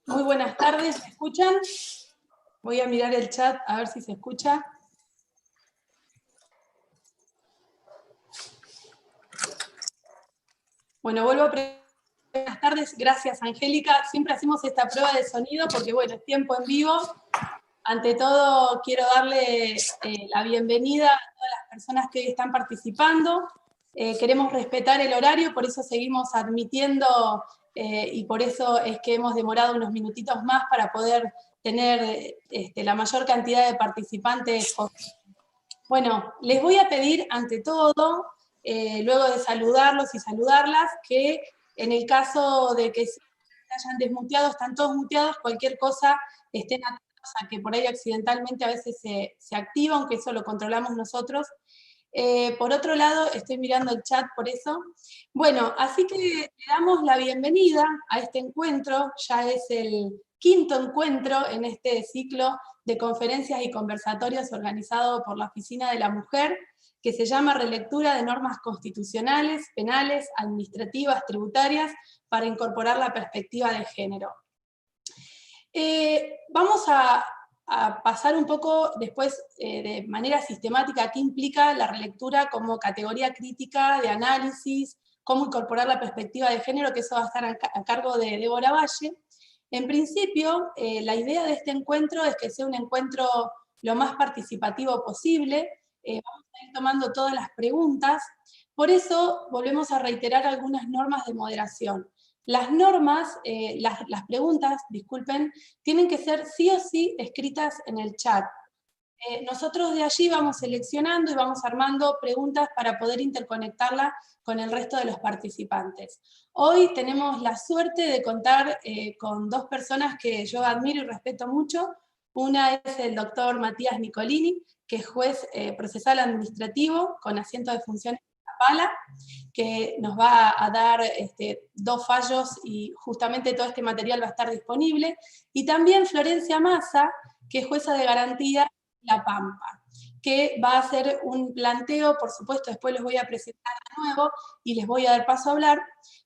Muy buenas tardes, ¿me escuchan? Voy a mirar el chat a ver si se escucha. Bueno, vuelvo a buenas tardes, gracias Angélica. Siempre hacemos esta prueba de sonido porque, bueno, es tiempo en vivo. Ante todo, quiero darle la bienvenida a todas las personas que hoy están participando. Queremos respetar el horario, por eso seguimos admitiendo y por eso es que hemos demorado unos minutitos más para poder tener la mayor cantidad de participantes. Bueno, les voy a pedir ante todo, luego de saludarlos y saludarlas, que en el caso de que se hayan desmuteado, están todos muteados, cualquier cosa estén atentos a que por ahí accidentalmente a veces se activa, aunque eso lo controlamos nosotros. Por otro lado, estoy mirando el chat por eso. Bueno, así que le damos la bienvenida a este encuentro, ya es el quinto encuentro en este ciclo de conferencias y conversatorios organizado por la Oficina de la Mujer, que se llama Relectura de Normas Constitucionales, Penales, Administrativas, Tributarias, para incorporar la perspectiva de género. Vamos a pasar un poco después de manera sistemática qué implica la relectura como categoría crítica de análisis, cómo incorporar la perspectiva de género, que eso va a estar a cargo de Débora Valle. En principio, la idea de este encuentro es que sea un encuentro lo más participativo posible. Vamos a ir tomando todas las preguntas. Por eso volvemos a reiterar algunas normas de moderación. Las normas, las preguntas, disculpen, tienen que ser sí o sí escritas en el chat. nosotros de allí vamos seleccionando y vamos armando preguntas para poder interconectarla con el resto de los participantes. Hoy tenemos la suerte de contar con dos personas que yo admiro y respeto mucho. Una es el doctor Matías Nicolini, que es juez procesal administrativo con asiento de funciones en Zapala, que nos va a dar dos fallos y justamente todo este material va a estar disponible. Y también Florencia Massa, que es jueza de garantía La Pampa, que va a hacer un planteo, por supuesto, después los voy a presentar de nuevo y les voy a dar paso a hablar,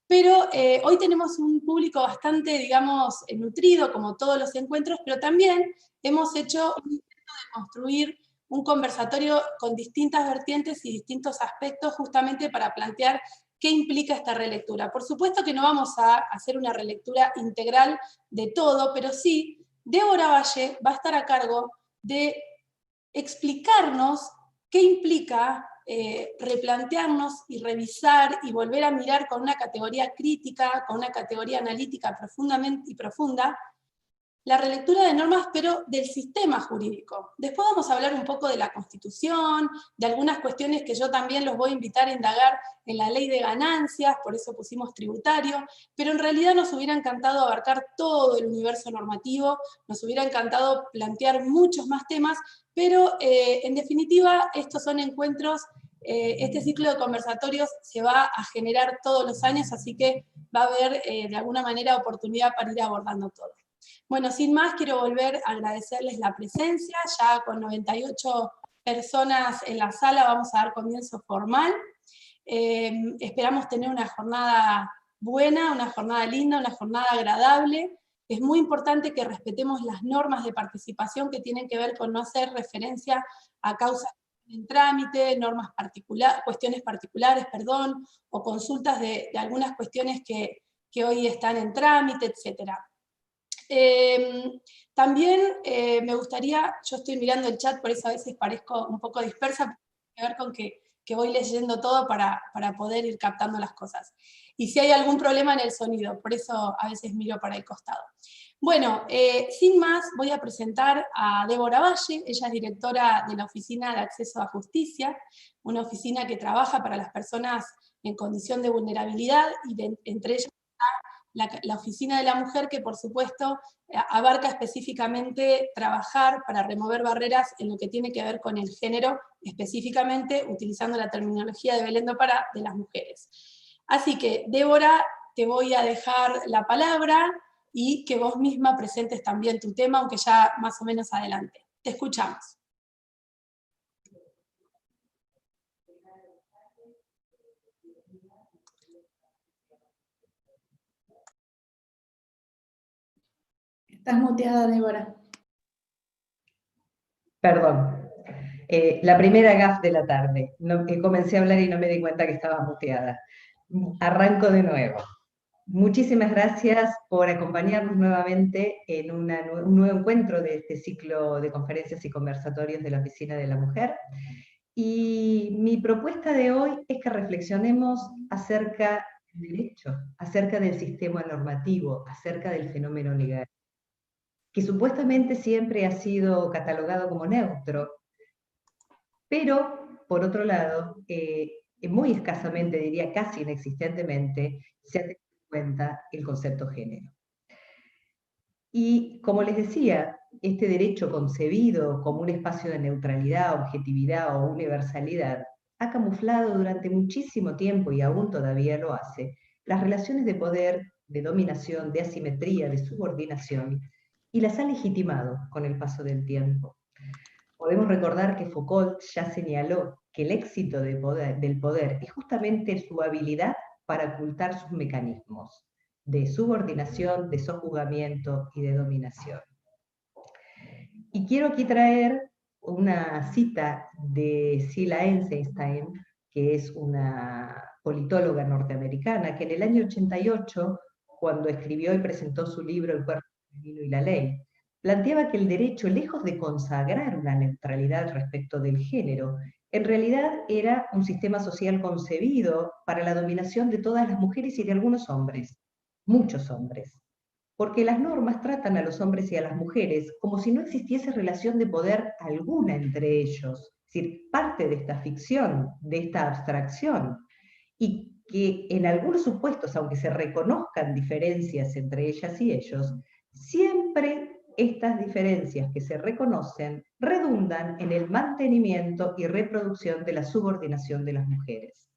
pero hoy tenemos un público bastante, digamos, nutrido, como todos los encuentros, pero también hemos hecho un intento de construir un conversatorio con distintas vertientes y distintos aspectos justamente para plantear qué implica esta relectura. Por supuesto que no vamos a hacer una relectura integral de todo, pero sí, Débora Valle va a estar a cargo de explicarnos qué implica replantearnos y revisar y volver a mirar con una categoría crítica, con una categoría analítica profunda, la relectura de normas, pero del sistema jurídico. Después vamos a hablar un poco de la Constitución, de algunas cuestiones que yo también los voy a invitar a indagar en la ley de ganancias, por eso pusimos tributario, pero en realidad nos hubiera encantado abarcar todo el universo normativo, nos hubiera encantado plantear muchos más temas, pero en definitiva estos son encuentros, este ciclo de conversatorios se va a generar todos los años, así que va a haber de alguna manera oportunidad para ir abordando todo. Bueno, sin más, quiero volver a agradecerles la presencia, ya con 98 personas en la sala vamos a dar comienzo formal. Esperamos tener una jornada buena, una jornada linda, una jornada agradable. Es muy importante que respetemos las normas de participación que tienen que ver con no hacer referencia a causas en trámite, cuestiones particulares, o consultas de algunas cuestiones que hoy están en trámite, etcétera. También me gustaría, yo estoy mirando el chat, por eso a veces parezco un poco dispersa, tiene que ver con que voy leyendo todo para poder ir captando las cosas. Y si hay algún problema en el sonido, por eso a veces miro para el costado. Bueno, sin más, voy a presentar a Débora Valle, ella es directora de la Oficina de Acceso a Justicia, una oficina que trabaja para las personas en condición de vulnerabilidad, y entre ellas la Oficina de la Mujer, que por supuesto abarca específicamente trabajar para remover barreras en lo que tiene que ver con el género, específicamente utilizando la terminología de Belén do Pará de las mujeres. Así que, Débora, te voy a dejar la palabra y que vos misma presentes también tu tema, aunque ya más o menos adelante. Te escuchamos. Estás muteada, Débora. Perdón. La primera gaf de la tarde. Comencé a hablar y no me di cuenta que estaba muteada. Arranco de nuevo. Muchísimas gracias por acompañarnos nuevamente en un nuevo encuentro de este ciclo de conferencias y conversatorios de la Oficina de la Mujer. Y mi propuesta de hoy es que reflexionemos acerca del derecho, acerca del sistema normativo, acerca del fenómeno legal, que supuestamente siempre ha sido catalogado como neutro, pero, por otro lado, muy escasamente, diría casi inexistentemente, se ha tenido en cuenta el concepto género. Y, como les decía, este derecho concebido como un espacio de neutralidad, objetividad o universalidad, ha camuflado durante muchísimo tiempo, y aún todavía lo hace, las relaciones de poder, de dominación, de asimetría, de subordinación, y las ha legitimado con el paso del tiempo. Podemos recordar que Foucault ya señaló que el éxito del poder es justamente su habilidad para ocultar sus mecanismos de subordinación, de sojuzgamiento y de dominación. Y quiero aquí traer una cita de Sheila Eisenstein, que es una politóloga norteamericana, que en el año 88, cuando escribió y presentó su libro El cuerpo femenino y la ley, planteaba que el derecho, lejos de consagrar una neutralidad respecto del género, en realidad era un sistema social concebido para la dominación de todas las mujeres y de algunos hombres, muchos hombres. porque las normas tratan a los hombres y a las mujeres como si no existiese relación de poder alguna entre ellos, es decir, parte de esta ficción, de esta abstracción, y que en algunos supuestos, aunque se reconozcan diferencias entre ellas y ellos, siempre estas diferencias que se reconocen redundan en el mantenimiento y reproducción de la subordinación de las mujeres.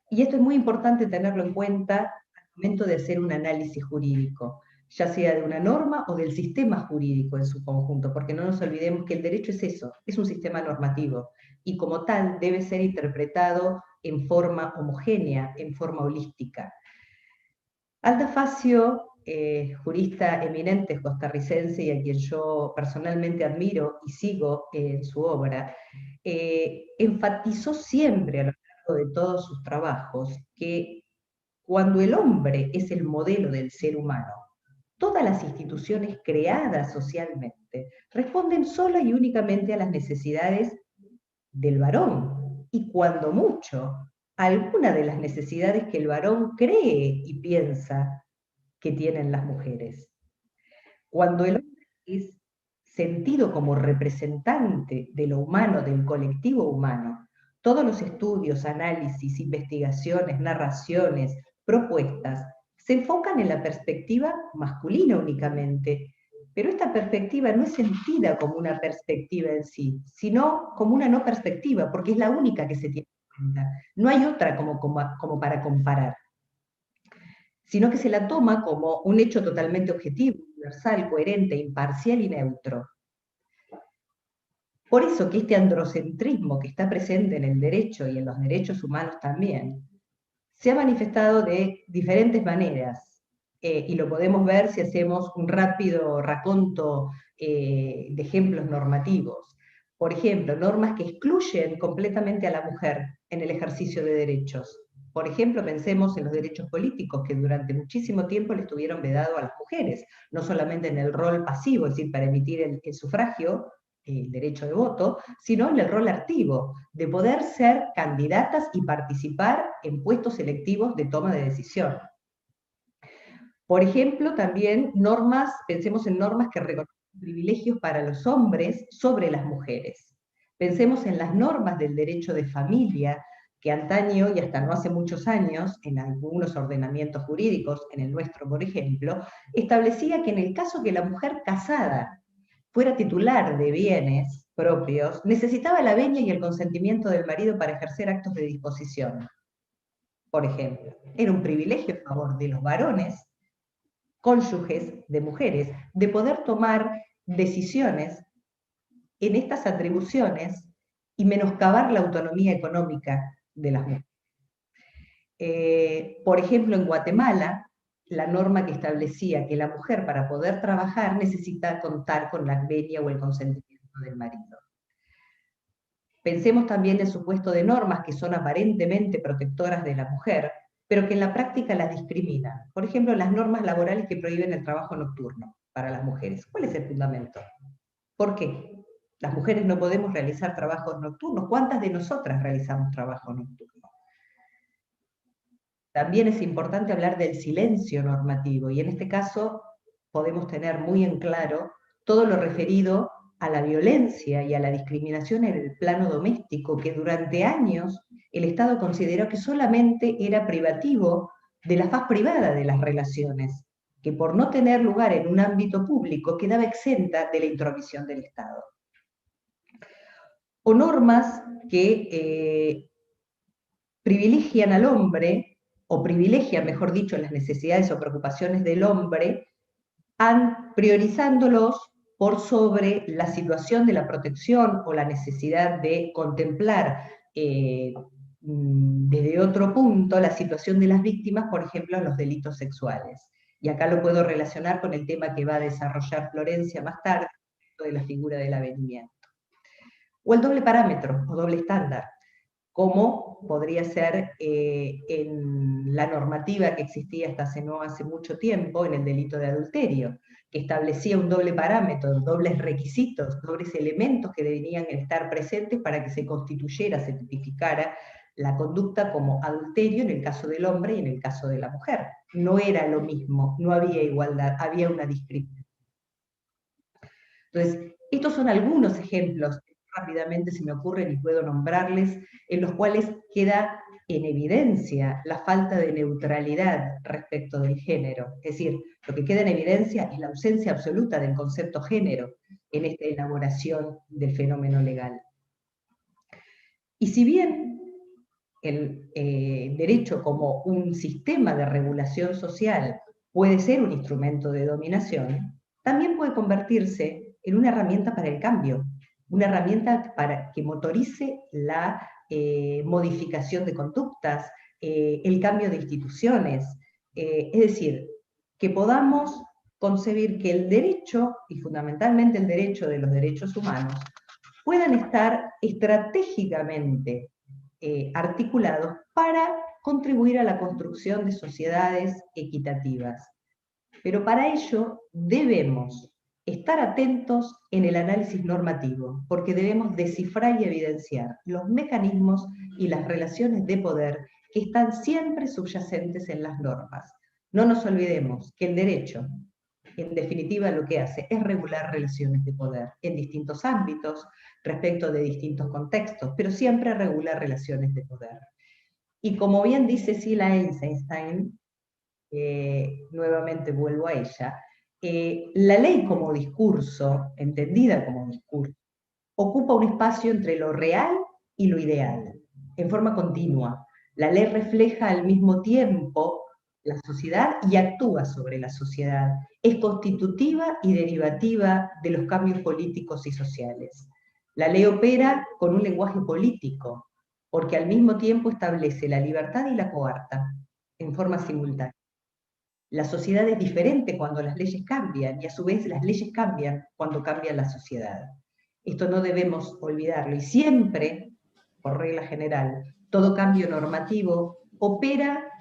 Y esto es muy importante tenerlo en cuenta al momento de hacer un análisis jurídico, ya sea de una norma o del sistema jurídico en su conjunto, porque no nos olvidemos que el derecho es eso, es un sistema normativo, y como tal debe ser interpretado en forma homogénea, en forma holística. Alda Facio, jurista eminente costarricense y a quien yo personalmente admiro y sigo en su obra, enfatizó siempre a lo largo de todos sus trabajos que cuando el hombre es el modelo del ser humano, todas las instituciones creadas socialmente responden sola y únicamente a las necesidades del varón, y cuando mucho, alguna de las necesidades que el varón cree y piensa que tienen las mujeres. Cuando el hombre es sentido como representante de lo humano, del colectivo humano, todos los estudios, análisis, investigaciones, narraciones, propuestas, se enfocan en la perspectiva masculina únicamente, pero esta perspectiva no es sentida como una perspectiva en sí, sino como una no perspectiva, porque es la única que se tiene en cuenta. No hay otra como para comparar, sino que se la toma como un hecho totalmente objetivo, universal, coherente, imparcial y neutro. Por eso que este androcentrismo que está presente en el derecho y en los derechos humanos también, se ha manifestado de diferentes maneras, y lo podemos ver si hacemos un rápido raconto de ejemplos normativos. Por ejemplo, normas que excluyen completamente a la mujer en el ejercicio de derechos. Por ejemplo, pensemos en los derechos políticos, que durante muchísimo tiempo le estuvieron vedados a las mujeres, no solamente en el rol pasivo, es decir, para emitir el sufragio, el derecho de voto, sino en el rol activo, de poder ser candidatas y participar en puestos selectivos de toma de decisión. Por ejemplo, también normas, pensemos en normas que reconocen privilegios para los hombres sobre las mujeres. Pensemos en las normas del derecho de familia, que antaño y hasta no hace muchos años, en algunos ordenamientos jurídicos, en el nuestro por ejemplo, establecía que en el caso que la mujer casada fuera titular de bienes propios, necesitaba la venia y el consentimiento del marido para ejercer actos de disposición. Por ejemplo, era un privilegio a favor de los varones, cónyuges de mujeres, de poder tomar decisiones en estas atribuciones y menoscabar la autonomía económica de las mujeres. Por ejemplo, en Guatemala, la norma que establecía que la mujer para poder trabajar necesita contar con la venia o el consentimiento del marido. Pensemos también en el supuesto de normas que son aparentemente protectoras de la mujer, pero que en la práctica las discriminan. Por ejemplo, las normas laborales que prohíben el trabajo nocturno para las mujeres. ¿Cuál es el fundamento? ¿Por qué? Las mujeres no podemos realizar trabajos nocturnos. ¿Cuántas de nosotras realizamos trabajo nocturno? También es importante hablar del silencio normativo, y en este caso podemos tener muy en claro todo lo referido a la violencia y a la discriminación en el plano doméstico, que durante años el Estado consideró que solamente era privativo de la faz privada de las relaciones, que por no tener lugar en un ámbito público quedaba exenta de la intromisión del Estado. O normas que privilegian al hombre, o privilegian, mejor dicho, las necesidades o preocupaciones del hombre, priorizándolos por sobre la situación de la protección o la necesidad de contemplar desde otro punto la situación de las víctimas, por ejemplo, en los delitos sexuales. Y acá lo puedo relacionar con el tema que va a desarrollar Florencia más tarde, de la figura del avenimiento. O el doble parámetro, o doble estándar, como podría ser en la normativa que existía hasta no hace mucho tiempo en el delito de adulterio, que establecía un doble parámetro, dobles requisitos, dobles elementos que debían estar presentes para que se constituyera, se tipificara la conducta como adulterio en el caso del hombre y en el caso de la mujer. no era lo mismo, no había igualdad, había una discriminación. Entonces, estos son algunos ejemplos, rápidamente se me ocurren y puedo nombrarles, en los cuales queda en evidencia la falta de neutralidad respecto del género. Es decir, lo que queda en evidencia es la ausencia absoluta del concepto género en esta elaboración del fenómeno legal. Y si bien el derecho como un sistema de regulación social puede ser un instrumento de dominación, también puede convertirse en una herramienta para el cambio, una herramienta para que motorice la modificación de conductas, el cambio de instituciones, es decir, que podamos concebir que el derecho, y fundamentalmente el derecho de los derechos humanos, puedan estar estratégicamente articulados para contribuir a la construcción de sociedades equitativas. Pero para ello debemos estar atentos en el análisis normativo, porque debemos descifrar y evidenciar los mecanismos y las relaciones de poder que están siempre subyacentes en las normas. No nos olvidemos que el derecho, en definitiva, lo que hace es regular relaciones de poder en distintos ámbitos, respecto de distintos contextos, pero siempre regula relaciones de poder. Y como bien dice Sheila Eisenstein, nuevamente vuelvo a ella, la ley como discurso, entendida como discurso, ocupa un espacio entre lo real y lo ideal, en forma continua. La ley refleja al mismo tiempo la sociedad y actúa sobre la sociedad. Es constitutiva y derivativa de los cambios políticos y sociales. La ley opera con un lenguaje político, porque al mismo tiempo establece la libertad y la coarta en forma simultánea. La sociedad es diferente cuando las leyes cambian, y a su vez las leyes cambian cuando cambia la sociedad. Esto no debemos olvidarlo, y siempre, por regla general, todo cambio normativo opera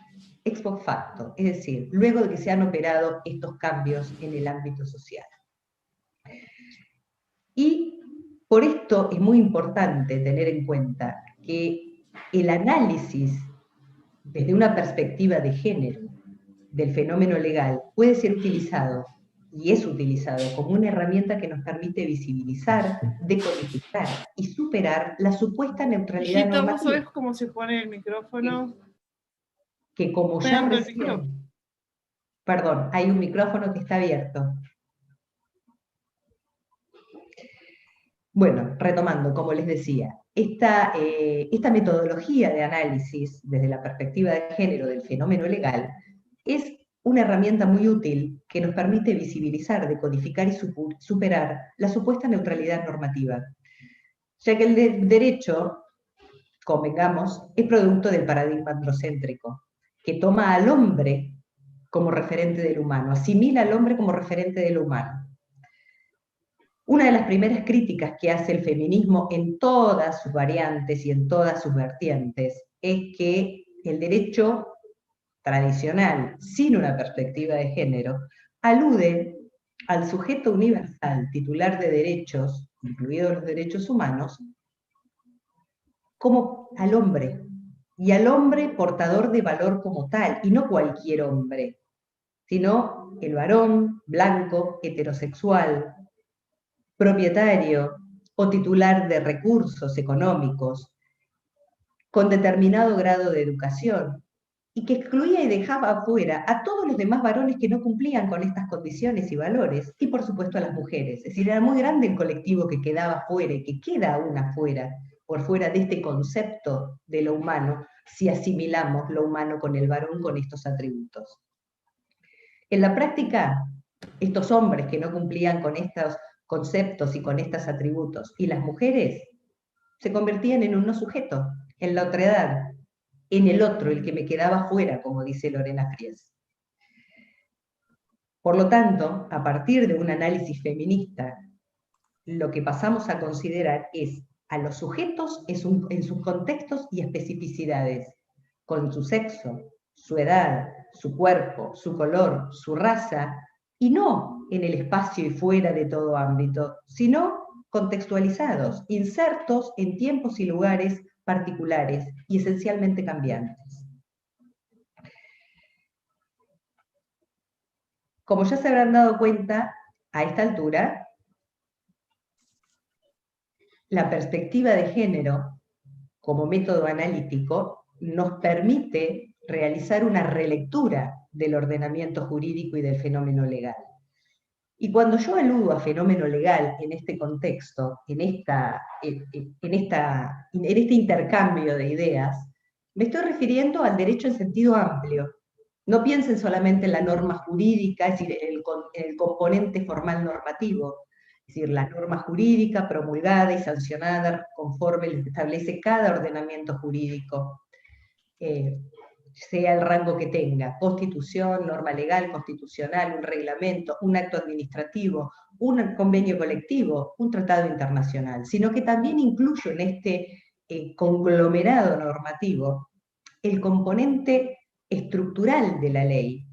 ex post facto, es decir, luego de que se han operado estos cambios en el ámbito social. Y por esto es muy importante tener en cuenta que el análisis desde una perspectiva de género del fenómeno legal puede ser utilizado, y es utilizado, como una herramienta que nos permite visibilizar, decodificar y superar la supuesta neutralidad Hijito, normativa. ¿vos sabés cómo se pone el micrófono? Que como ya recién... Perdón, hay un micrófono que está abierto. Bueno, retomando, como les decía, esta metodología de análisis desde la perspectiva de género del fenómeno legal es una herramienta muy útil que nos permite visibilizar, decodificar y superar la supuesta neutralidad normativa, ya que el derecho, convengamos, es producto del paradigma androcéntrico, que toma al hombre como referente del humano, asimila al hombre como referente del humano. Una de las primeras críticas que hace el feminismo en todas sus variantes y en todas sus vertientes es que el derecho tradicional, sin una perspectiva de género, alude al sujeto universal, titular de derechos, incluidos los derechos humanos, como al hombre, y al hombre portador de valor como tal, y no cualquier hombre, sino el varón blanco, heterosexual, propietario o titular de recursos económicos, con determinado grado de educación, y que excluía y dejaba afuera a todos los demás varones que no cumplían con estas condiciones y valores, y por supuesto a las mujeres. Es decir, era muy grande el colectivo que quedaba fuera y que queda aún afuera, por fuera de este concepto de lo humano, si asimilamos lo humano con el varón con estos atributos. En la práctica, estos hombres que no cumplían con estos conceptos y con estos atributos, y las mujeres, se convertían en un no sujeto, en la otredad, en el otro, el que me quedaba fuera, como dice Lorena Fries. Por lo tanto, a partir de un análisis feminista, lo que pasamos a considerar es a los sujetos en sus contextos y especificidades, con su sexo, su edad, su cuerpo, su color, su raza, y no en el espacio y fuera de todo ámbito, sino contextualizados, insertos en tiempos y lugares particulares y esencialmente cambiantes. Como ya se habrán dado cuenta, a esta altura, la perspectiva de género como método analítico nos permite realizar una relectura del ordenamiento jurídico y del fenómeno legal. Y cuando yo aludo a fenómeno legal en este contexto, en este intercambio de ideas, me estoy refiriendo al derecho en sentido amplio. No piensen solamente en la norma jurídica, es decir, en el componente formal normativo, es decir, la norma jurídica promulgada y sancionada conforme le establece cada ordenamiento jurídico, sea el rango que tenga, constitución, norma legal, constitucional, un reglamento, un acto administrativo, un convenio colectivo, un tratado internacional, sino que también incluyo en este conglomerado normativo el componente estructural de la ley,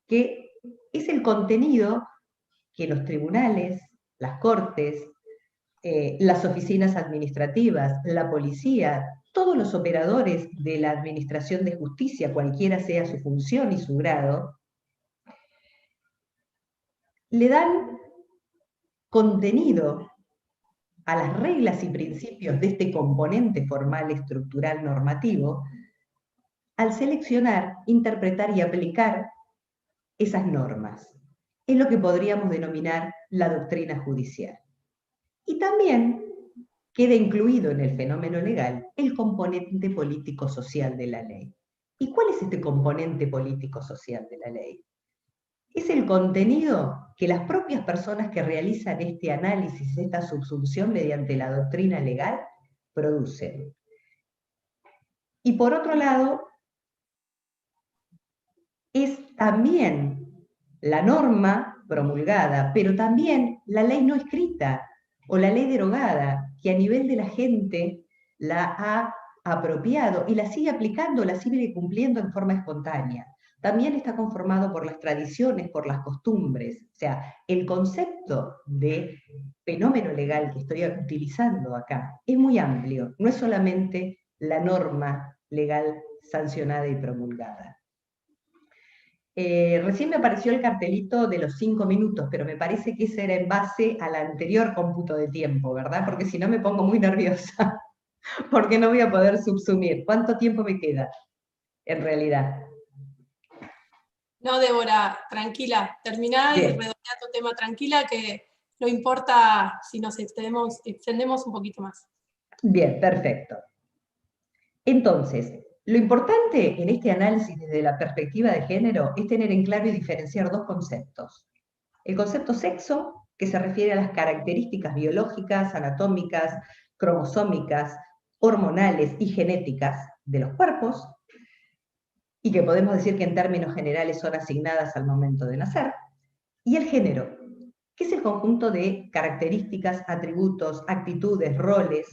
que es el contenido que los tribunales, las cortes, las oficinas administrativas, la policía, todos los operadores de la administración de justicia, cualquiera sea su función y su grado, le dan contenido a las reglas y principios de este componente formal, estructural, normativo, al seleccionar, interpretar y aplicar esas normas. Es lo que podríamos denominar la doctrina judicial. Y también queda incluido en el fenómeno legal el componente político-social de la ley. ¿Y cuál es este componente político-social de la ley? Es el contenido que las propias personas que realizan este análisis, esta subsunción mediante la doctrina legal, producen. Y por otro lado, es también la norma promulgada, pero también la ley no escrita o la ley derogada, que a nivel de la gente la ha apropiado y la sigue aplicando, la sigue cumpliendo en forma espontánea. También está conformado por las tradiciones, por las costumbres. O sea, el concepto de fenómeno legal que estoy utilizando acá es muy amplio, no es solamente la norma legal sancionada y promulgada. Recién me apareció el cartelito de los 5 minutos, pero me parece que ese era en base al anterior cómputo de tiempo, ¿verdad? Porque si no me pongo muy nerviosa, porque no voy a poder subsumir. ¿Cuánto tiempo me queda, en realidad? No, Débora, tranquila, terminá y redondea tu tema tranquila, que no importa si nos extendemos un poquito más. Bien, perfecto. Entonces, lo importante en este análisis desde la perspectiva de género es tener en claro y diferenciar dos conceptos. El concepto sexo, que se refiere a las características biológicas, anatómicas, cromosómicas, hormonales y genéticas de los cuerpos, y que podemos decir que en términos generales son asignadas al momento de nacer, y el género, que es el conjunto de características, atributos, actitudes, roles,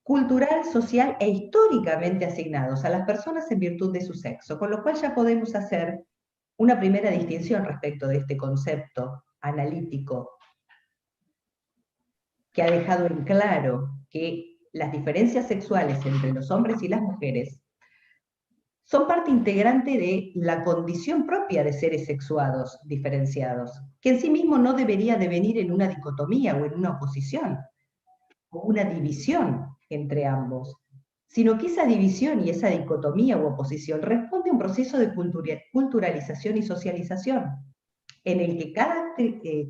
cultural, social e históricamente asignados a las personas en virtud de su sexo, con lo cual ya podemos hacer una primera distinción respecto de este concepto analítico que ha dejado en claro que las diferencias sexuales entre los hombres y las mujeres son parte integrante de la condición propia de seres sexuados diferenciados, que en sí mismo no debería devenir en una dicotomía o en una oposición, o una división entre ambos, sino que esa división y esa dicotomía u oposición responde a un proceso de culturalización y socialización, en el que cada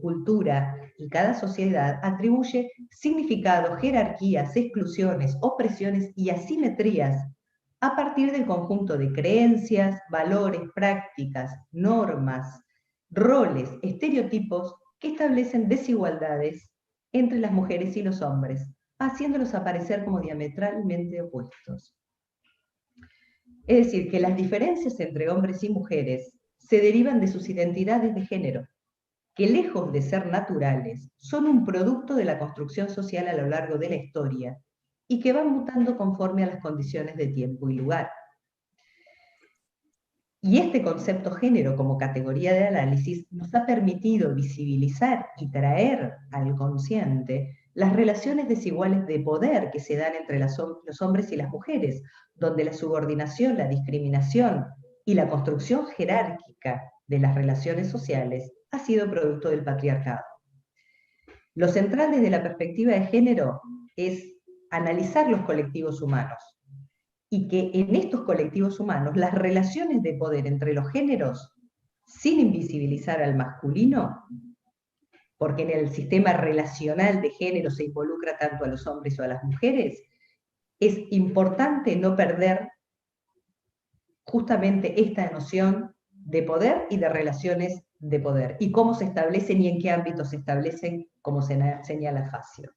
cultura y cada sociedad atribuye significados, jerarquías, exclusiones, opresiones y asimetrías a partir del conjunto de creencias, valores, prácticas, normas, roles, estereotipos que establecen desigualdades entre las mujeres y los hombres, haciéndolos aparecer como diametralmente opuestos. Es decir, que las diferencias entre hombres y mujeres se derivan de sus identidades de género, que lejos de ser naturales, son un producto de la construcción social a lo largo de la historia y que van mutando conforme a las condiciones de tiempo y lugar. Y este concepto género como categoría de análisis nos ha permitido visibilizar y traer al consciente las relaciones desiguales de poder que se dan entre los hombres y las mujeres, donde la subordinación, la discriminación y la construcción jerárquica de las relaciones sociales ha sido producto del patriarcado. Lo central desde la perspectiva de género es analizar los colectivos humanos y que en estos colectivos humanos las relaciones de poder entre los géneros, sin invisibilizar al masculino, porque en el sistema relacional de género se involucra tanto a los hombres o a las mujeres, es importante no perder justamente esta noción de poder y de relaciones de poder, y cómo se establecen y en qué ámbitos se establecen, como señala Facio.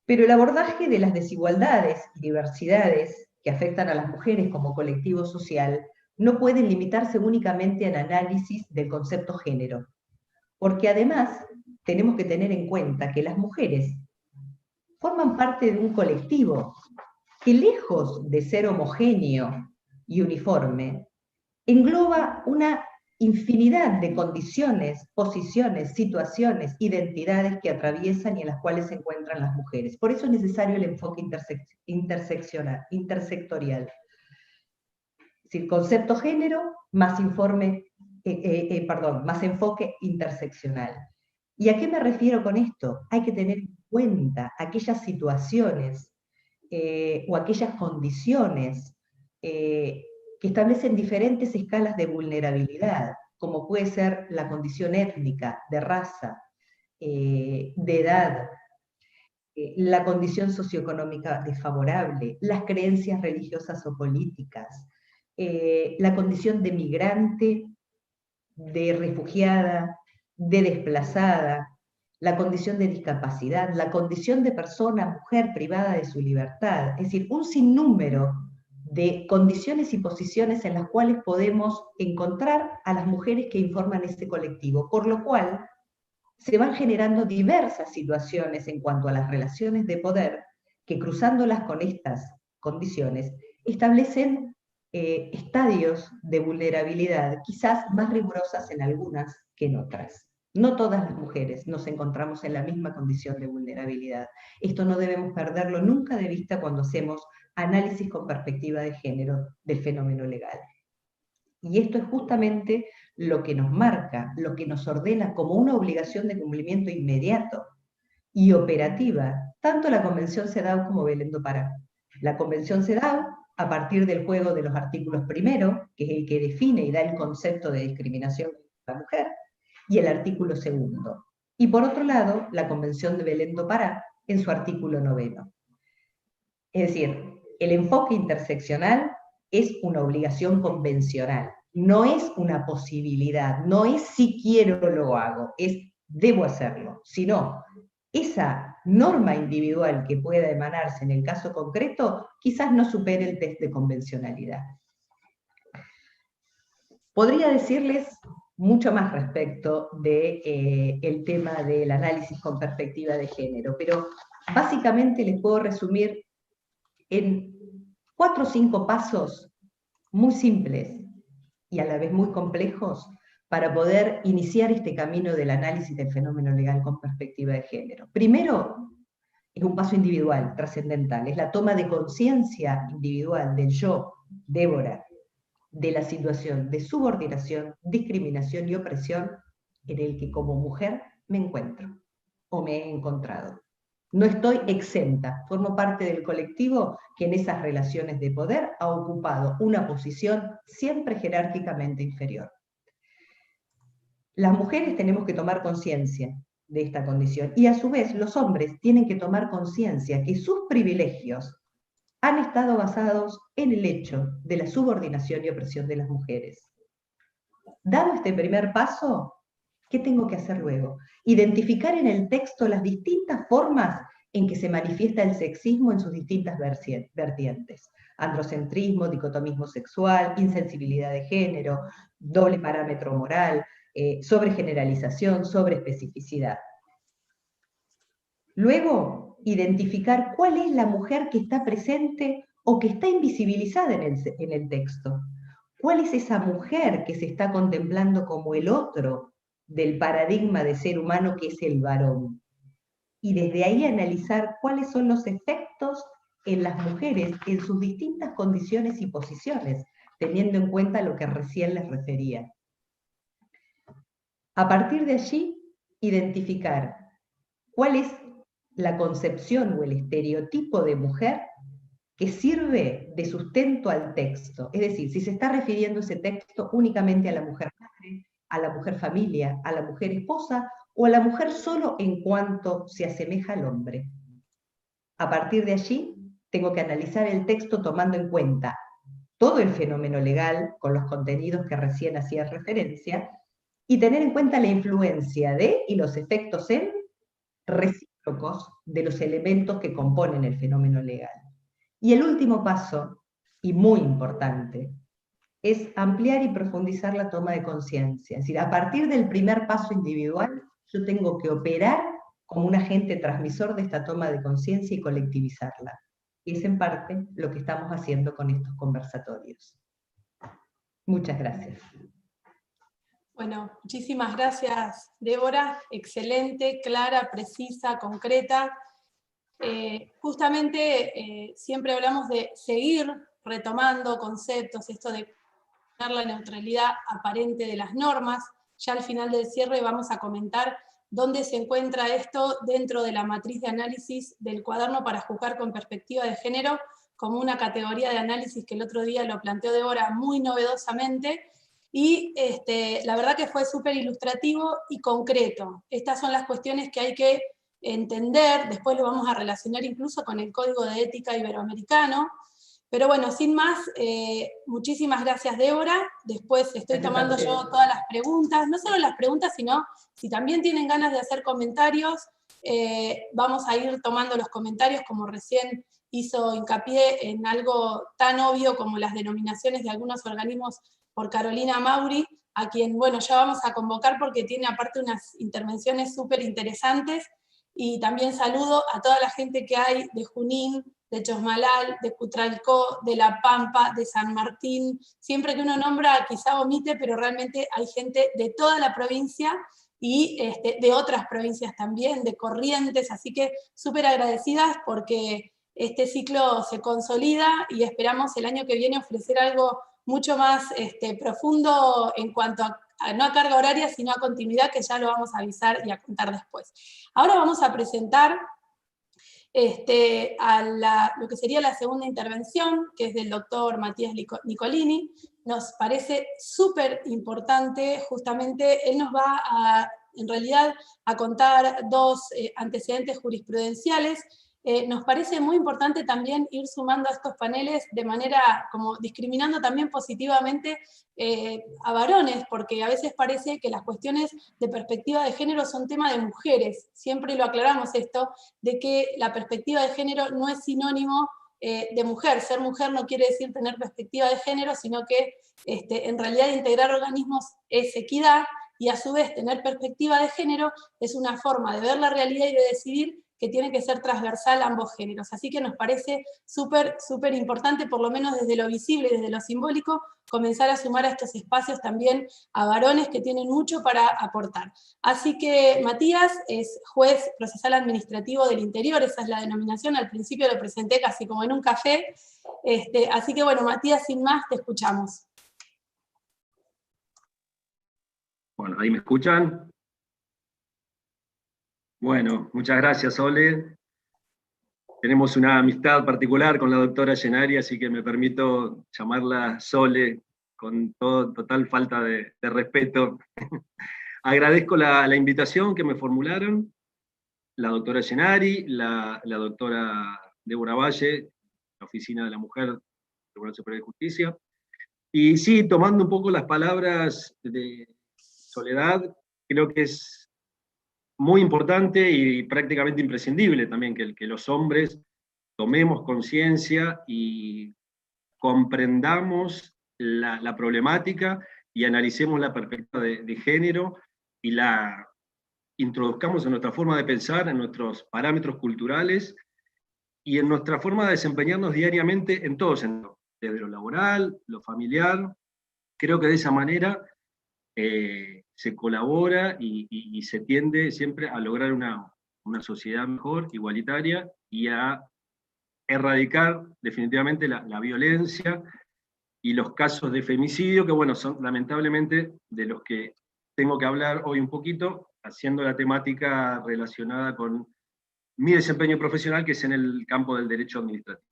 Pero el abordaje de las desigualdades y diversidades que afectan a las mujeres como colectivo social no pueden limitarse únicamente al análisis del concepto género, porque además tenemos que tener en cuenta que las mujeres forman parte de un colectivo que, lejos de ser homogéneo y uniforme, engloba una infinidad de condiciones, posiciones, situaciones, identidades que atraviesan y en las cuales se encuentran las mujeres. Por eso es necesario el enfoque intersectorial. Es decir, concepto género más más enfoque interseccional. ¿Y a qué me refiero con esto? Hay que tener en cuenta aquellas situaciones o aquellas condiciones que establecen diferentes escalas de vulnerabilidad, como puede ser la condición étnica, de raza, de edad, la condición socioeconómica desfavorable, las creencias religiosas o políticas, la condición de migrante, de refugiada, de desplazada, la condición de discapacidad, la condición de persona, mujer privada de su libertad, es decir, un sinnúmero de condiciones y posiciones en las cuales podemos encontrar a las mujeres que informan este colectivo, por lo cual se van generando diversas situaciones en cuanto a las relaciones de poder que, cruzándolas con estas condiciones, establecen estadios de vulnerabilidad, quizás más rigurosas en algunas que en otras. No todas las mujeres nos encontramos en la misma condición de vulnerabilidad. Esto no debemos perderlo nunca de vista cuando hacemos análisis con perspectiva de género del fenómeno legal. Y esto es justamente lo que nos marca, lo que nos ordena como una obligación de cumplimiento inmediato y operativa, tanto la Convención CEDAW como Belén do Pará. La Convención CEDAW, a partir del juego de los artículos primero, que es el que define y da el concepto de discriminación de la mujer, y el artículo segundo. Y por otro lado, la Convención de Belén do Pará, en su artículo 9. Es decir, el enfoque interseccional es una obligación convencional, no es una posibilidad, no es si quiero lo hago, es debo hacerlo, sino esa norma individual que pueda emanarse en el caso concreto quizás no supere el test de convencionalidad. Podría decirles mucho más respecto del tema del análisis con perspectiva de género, pero básicamente les puedo resumir en 4 o 5 pasos muy simples y a la vez muy complejos para poder iniciar este camino del análisis del fenómeno legal con perspectiva de género. Primero, es un paso individual, trascendental, es la toma de conciencia individual del yo, Débora, de la situación de subordinación, discriminación y opresión en el que como mujer me encuentro o me he encontrado. No estoy exenta, formo parte del colectivo que en esas relaciones de poder ha ocupado una posición siempre jerárquicamente inferior. Las mujeres tenemos que tomar conciencia de esta condición y a su vez los hombres tienen que tomar conciencia que sus privilegios han estado basados en el hecho de la subordinación y opresión de las mujeres. Dado este primer paso, ¿qué tengo que hacer luego? Identificar en el texto las distintas formas en que se manifiesta el sexismo en sus distintas vertientes. Androcentrismo, dicotomismo sexual, insensibilidad de género, doble parámetro moral, sobregeneralización, sobreespecificidad. Luego, identificar cuál es la mujer que está presente o que está invisibilizada en el texto. ¿Cuál es esa mujer que se está contemplando como el otro del paradigma de ser humano que es el varón? Y desde ahí analizar cuáles son los efectos en las mujeres en sus distintas condiciones y posiciones, teniendo en cuenta lo que recién les refería. A partir de allí, identificar cuál es la concepción o el estereotipo de mujer que sirve de sustento al texto. Es decir, si se está refiriendo ese texto únicamente a la mujer madre, a la mujer familia, a la mujer esposa, o a la mujer solo en cuanto se asemeja al hombre. A partir de allí, tengo que analizar el texto tomando en cuenta todo el fenómeno legal, con los contenidos que recién hacía referencia, y tener en cuenta la influencia de y los efectos en recíprocos de los elementos que componen el fenómeno legal. Y el último paso, y muy importante, es ampliar y profundizar la toma de conciencia. Es decir, a partir del primer paso individual, yo tengo que operar como un agente transmisor de esta toma de conciencia y colectivizarla. Y es en parte lo que estamos haciendo con estos conversatorios. Muchas gracias. Bueno, muchísimas gracias, Débora. Excelente, clara, precisa, concreta. Justamente siempre hablamos de seguir retomando conceptos, esto de la neutralidad aparente de las normas. Ya al final del cierre vamos a comentar dónde se encuentra esto dentro de la matriz de análisis del cuaderno para juzgar con perspectiva de género, como una categoría de análisis que el otro día lo planteó Débora muy novedosamente, y la verdad que fue súper ilustrativo y concreto. Estas son las cuestiones que hay que entender, después lo vamos a relacionar incluso con el Código de Ética Iberoamericano. Pero bueno, sin más, muchísimas gracias, Débora. Después estoy tomando yo todas las preguntas, no solo las preguntas, sino si también tienen ganas de hacer comentarios, vamos a ir tomando los comentarios, como recién hizo hincapié en algo tan obvio como las denominaciones de algunos organismos por Carolina Mauri, a quien, bueno, ya vamos a convocar porque tiene aparte unas intervenciones súper interesantes, y también saludo a toda la gente que hay de Junín, de Chosmalal, de Cutralcó, de La Pampa, de San Martín. Siempre que uno nombra quizá omite, pero realmente hay gente de toda la provincia y de otras provincias también, de Corrientes, así que súper agradecidas porque este ciclo se consolida y esperamos el año que viene ofrecer algo mucho más profundo en cuanto a no a carga horaria, sino a continuidad, que ya lo vamos a avisar y a contar después. Ahora vamos a presentar lo que sería la segunda intervención, que es del doctor Matías Nicolini. Nos parece súper importante, justamente él nos va en realidad a contar dos antecedentes jurisprudenciales. Nos parece muy importante también ir sumando a estos paneles de manera, como discriminando también positivamente a varones, porque a veces parece que las cuestiones de perspectiva de género son tema de mujeres. Siempre lo aclaramos esto, de que la perspectiva de género no es sinónimo de mujer. Ser mujer no quiere decir tener perspectiva de género, sino que en realidad integrar organismos es equidad, y a su vez tener perspectiva de género es una forma de ver la realidad y de decidir que tiene que ser transversal a ambos géneros. Así que nos parece súper, súper importante, por lo menos desde lo visible y desde lo simbólico, comenzar a sumar a estos espacios también a varones que tienen mucho para aportar. Así que Matías es juez procesal administrativo del interior, esa es la denominación, al principio lo presenté casi como en un café. Así que bueno, Matías, sin más, te escuchamos. Bueno, ¿ahí me escuchan? Bueno, muchas gracias, Ole. Tenemos una amistad particular con la doctora Llenari, así que me permito llamarla Sole con total falta de respeto. Agradezco la invitación que me formularon, la doctora Llenari, la doctora Débora Valle, la Oficina de la Mujer del Tribunal Superior de Justicia. Y sí, tomando un poco las palabras de Soledad, creo que es muy importante y prácticamente imprescindible también que los hombres tomemos conciencia y comprendamos la problemática y analicemos la perspectiva de género y la introduzcamos en nuestra forma de pensar, en nuestros parámetros culturales y en nuestra forma de desempeñarnos diariamente en todo sentido, desde lo laboral, lo familiar. Creo que de esa manera se colabora y se tiende siempre a lograr una sociedad mejor, igualitaria, y a erradicar definitivamente la violencia y los casos de femicidio, que bueno, son lamentablemente de los que tengo que hablar hoy un poquito, haciendo la temática relacionada con mi desempeño profesional, que es en el campo del derecho administrativo.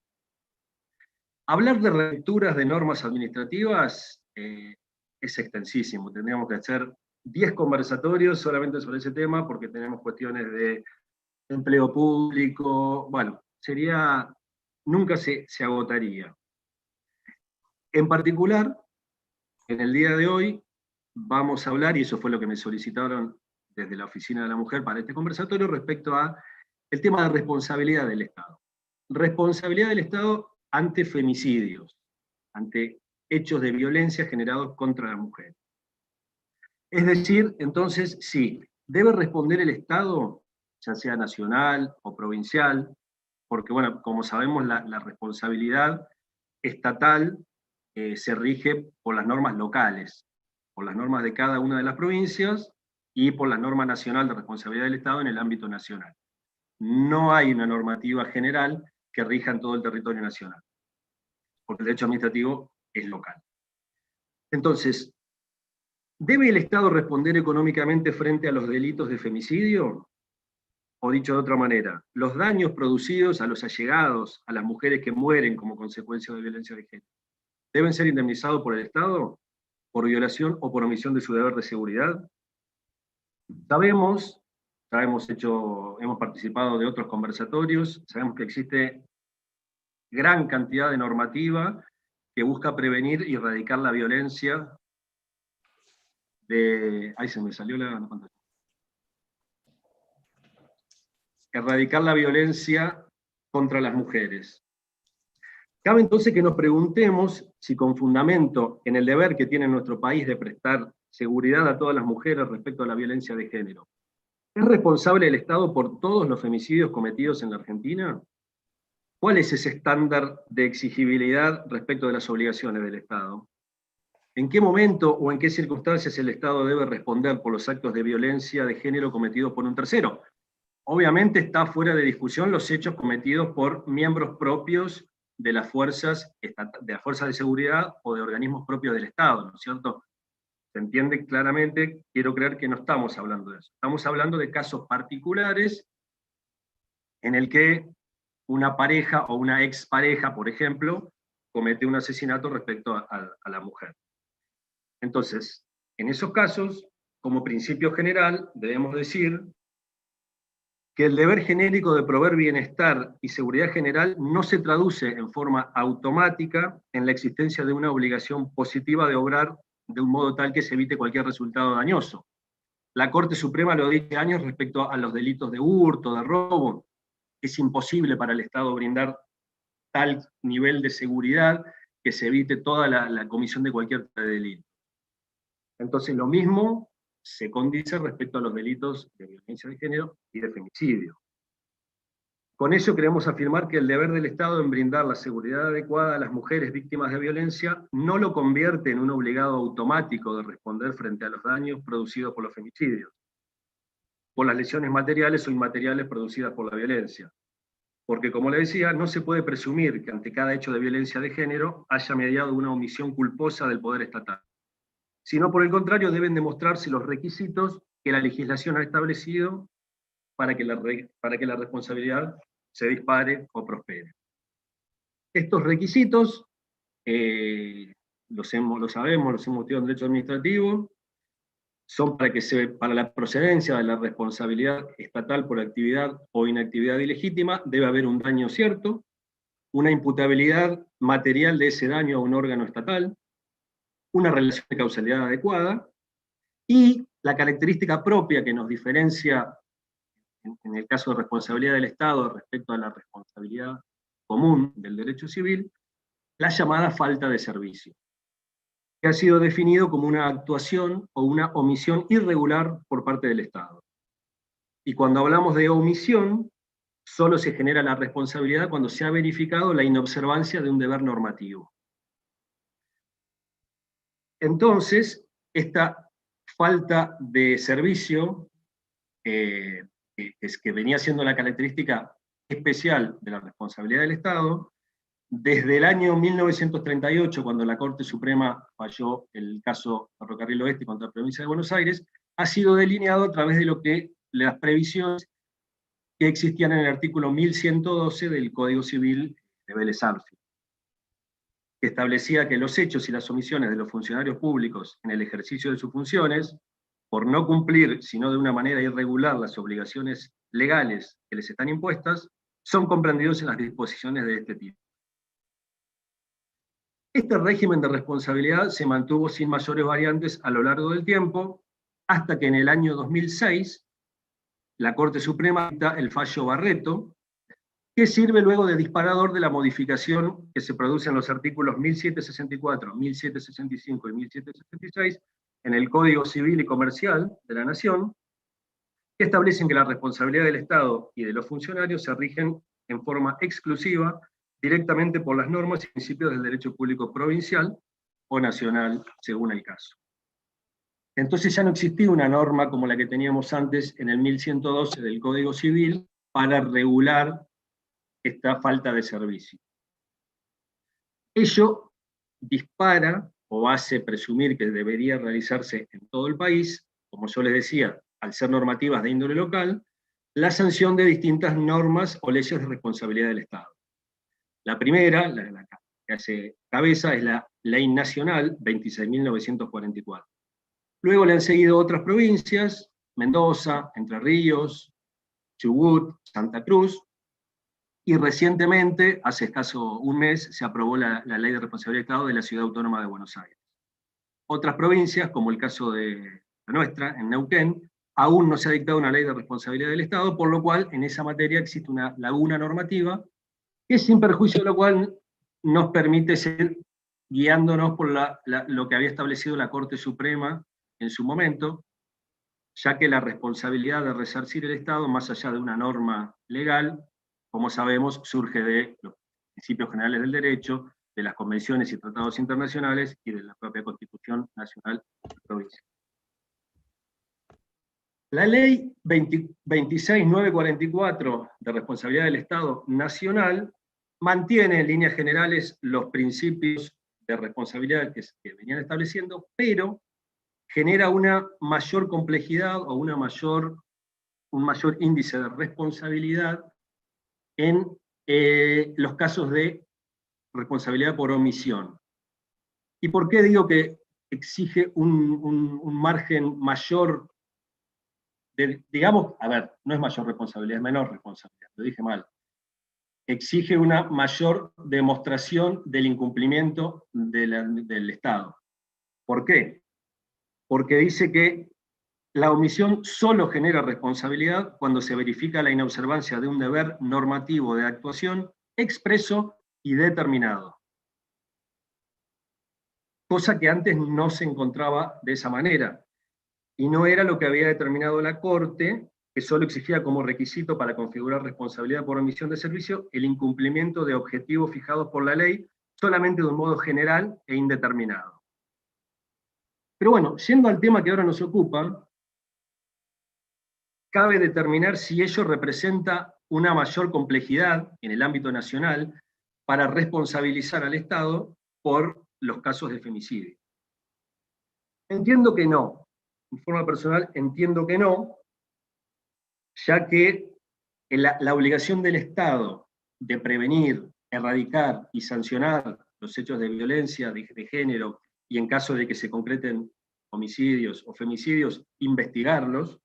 Hablar de relecturas de normas administrativas es extensísimo, tendríamos que hacer 10 conversatorios solamente sobre ese tema, porque tenemos cuestiones de empleo público, bueno, nunca se agotaría. En particular, en el día de hoy vamos a hablar, y eso fue lo que me solicitaron desde la Oficina de la Mujer para este conversatorio, respecto a el tema de responsabilidad del Estado. Responsabilidad del Estado ante femicidios, ante hechos de violencia generados contra las mujeres. Es decir, entonces, sí, debe responder el Estado, ya sea nacional o provincial, porque, bueno, como sabemos, la responsabilidad estatal se rige por las normas locales, por las normas de cada una de las provincias y por la norma nacional de responsabilidad del Estado en el ámbito nacional. No hay una normativa general que rija en todo el territorio nacional, porque el derecho administrativo es local. Entonces, ¿debe el Estado responder económicamente frente a los delitos de femicidio? O dicho de otra manera, ¿los daños producidos a los allegados, a las mujeres que mueren como consecuencia de violencia de género, deben ser indemnizados por el Estado, por violación o por omisión de su deber de seguridad? Sabemos, ya hemos participado de otros conversatorios, sabemos que existe gran cantidad de normativa que busca prevenir y erradicar la violencia ahí se me salió la pantalla. Erradicar la violencia contra las mujeres. Cabe entonces que nos preguntemos si con fundamento en el deber que tiene nuestro país de prestar seguridad a todas las mujeres respecto a la violencia de género, ¿es responsable el Estado por todos los femicidios cometidos en la Argentina? ¿Cuál es ese estándar de exigibilidad respecto de las obligaciones del Estado? ¿En qué momento o en qué circunstancias el Estado debe responder por los actos de violencia de género cometidos por un tercero? Obviamente está fuera de discusión los hechos cometidos por miembros propios de las fuerzas de seguridad o de organismos propios del Estado, ¿no es cierto? Se entiende claramente, quiero creer que no estamos hablando de eso. Estamos hablando de casos particulares en el que una pareja o una expareja, por ejemplo, comete un asesinato respecto a la mujer. Entonces, en esos casos, como principio general, debemos decir que el deber genérico de proveer bienestar y seguridad general no se traduce en forma automática en la existencia de una obligación positiva de obrar de un modo tal que se evite cualquier resultado dañoso. La Corte Suprema lo dice años respecto a los delitos de hurto, de robo. Es imposible para el Estado brindar tal nivel de seguridad que se evite toda la comisión de cualquier delito. Entonces lo mismo se condice respecto a los delitos de violencia de género y de femicidio. Con ello queremos afirmar que el deber del Estado en brindar la seguridad adecuada a las mujeres víctimas de violencia no lo convierte en un obligado automático de responder frente a los daños producidos por los femicidios, por las lesiones materiales o inmateriales producidas por la violencia. Porque, como le decía, no se puede presumir que ante cada hecho de violencia de género haya mediado una omisión culposa del poder estatal, sino por el contrario deben demostrarse los requisitos que la legislación ha establecido para que la responsabilidad se dispare o prospere. Estos requisitos, lo sabemos, los hemos estudiado en derecho administrativo, son para la procedencia de la responsabilidad estatal por actividad o inactividad ilegítima, debe haber un daño cierto, una imputabilidad material de ese daño a un órgano estatal, una relación de causalidad adecuada, y la característica propia que nos diferencia en el caso de responsabilidad del Estado respecto a la responsabilidad común del derecho civil, la llamada falta de servicio, que ha sido definido como una actuación o una omisión irregular por parte del Estado. Y cuando hablamos de omisión, solo se genera la responsabilidad cuando se ha verificado la inobservancia de un deber normativo. Entonces, esta falta de servicio, que venía siendo la característica especial de la responsabilidad del Estado, desde el año 1938, cuando la Corte Suprema falló el caso Ferrocarril Oeste contra la provincia de Buenos Aires, ha sido delineado a través de lo que las previsiones que existían en el artículo 1112 del Código Civil de Vélez Arfield, que establecía que los hechos y las omisiones de los funcionarios públicos en el ejercicio de sus funciones, por no cumplir, sino de una manera irregular, las obligaciones legales que les están impuestas, son comprendidos en las disposiciones de este tipo. Este régimen de responsabilidad se mantuvo sin mayores variantes a lo largo del tiempo, hasta que en el año 2006 la Corte Suprema dicta el fallo Barreto, que sirve luego de disparador de la modificación que se produce en los artículos 1764, 1765 y 1766 en el Código Civil y Comercial de la Nación, que establecen que la responsabilidad del Estado y de los funcionarios se rigen en forma exclusiva directamente por las normas y principios del derecho público provincial o nacional, según el caso. Entonces ya no existía una norma como la que teníamos antes en el 1112 del Código Civil para regular esta falta de servicio. Ello dispara o hace presumir que debería realizarse en todo el país, como yo les decía, al ser normativas de índole local, la sanción de distintas normas o leyes de responsabilidad del Estado. La primera, la que hace cabeza, es la Ley Nacional 26.944. Luego le han seguido otras provincias, Mendoza, Entre Ríos, Chubut, Santa Cruz, y recientemente, hace escaso un mes, se aprobó la Ley de Responsabilidad del Estado de la Ciudad Autónoma de Buenos Aires. Otras provincias, como el caso de la nuestra, en Neuquén, aún no se ha dictado una ley de responsabilidad del Estado, por lo cual en esa materia existe una laguna normativa, que sin perjuicio de lo cual nos permite seguir guiándonos por lo que había establecido la Corte Suprema en su momento, ya que la responsabilidad de resarcir el Estado, más allá de una norma legal, como sabemos, surge de los principios generales del derecho, de las convenciones y tratados internacionales y de la propia Constitución Nacional y Provincial. La Ley 26.944 de responsabilidad del Estado Nacional mantiene en líneas generales los principios de responsabilidad que venían estableciendo, pero genera una mayor complejidad o un mayor índice de responsabilidad en los casos de responsabilidad por omisión. ¿Y por qué digo que exige un margen mayor? Digamos, a ver, no es mayor responsabilidad, es menor responsabilidad, lo dije mal. Exige una mayor demostración del incumplimiento del Estado. ¿Por qué? Porque dice que la omisión solo genera responsabilidad cuando se verifica la inobservancia de un deber normativo de actuación expreso y determinado. Cosa que antes no se encontraba de esa manera. Y no era lo que había determinado la Corte, que solo exigía como requisito para configurar responsabilidad por omisión de servicio el incumplimiento de objetivos fijados por la ley, solamente de un modo general e indeterminado. Pero bueno, yendo al tema que ahora nos ocupa, cabe determinar si ello representa una mayor complejidad en el ámbito nacional para responsabilizar al Estado por los casos de femicidio. Entiendo que no. En forma personal entiendo que no, ya que la obligación del Estado de prevenir, erradicar y sancionar los hechos de violencia de género y en caso de que se concreten homicidios o femicidios, investigarlos,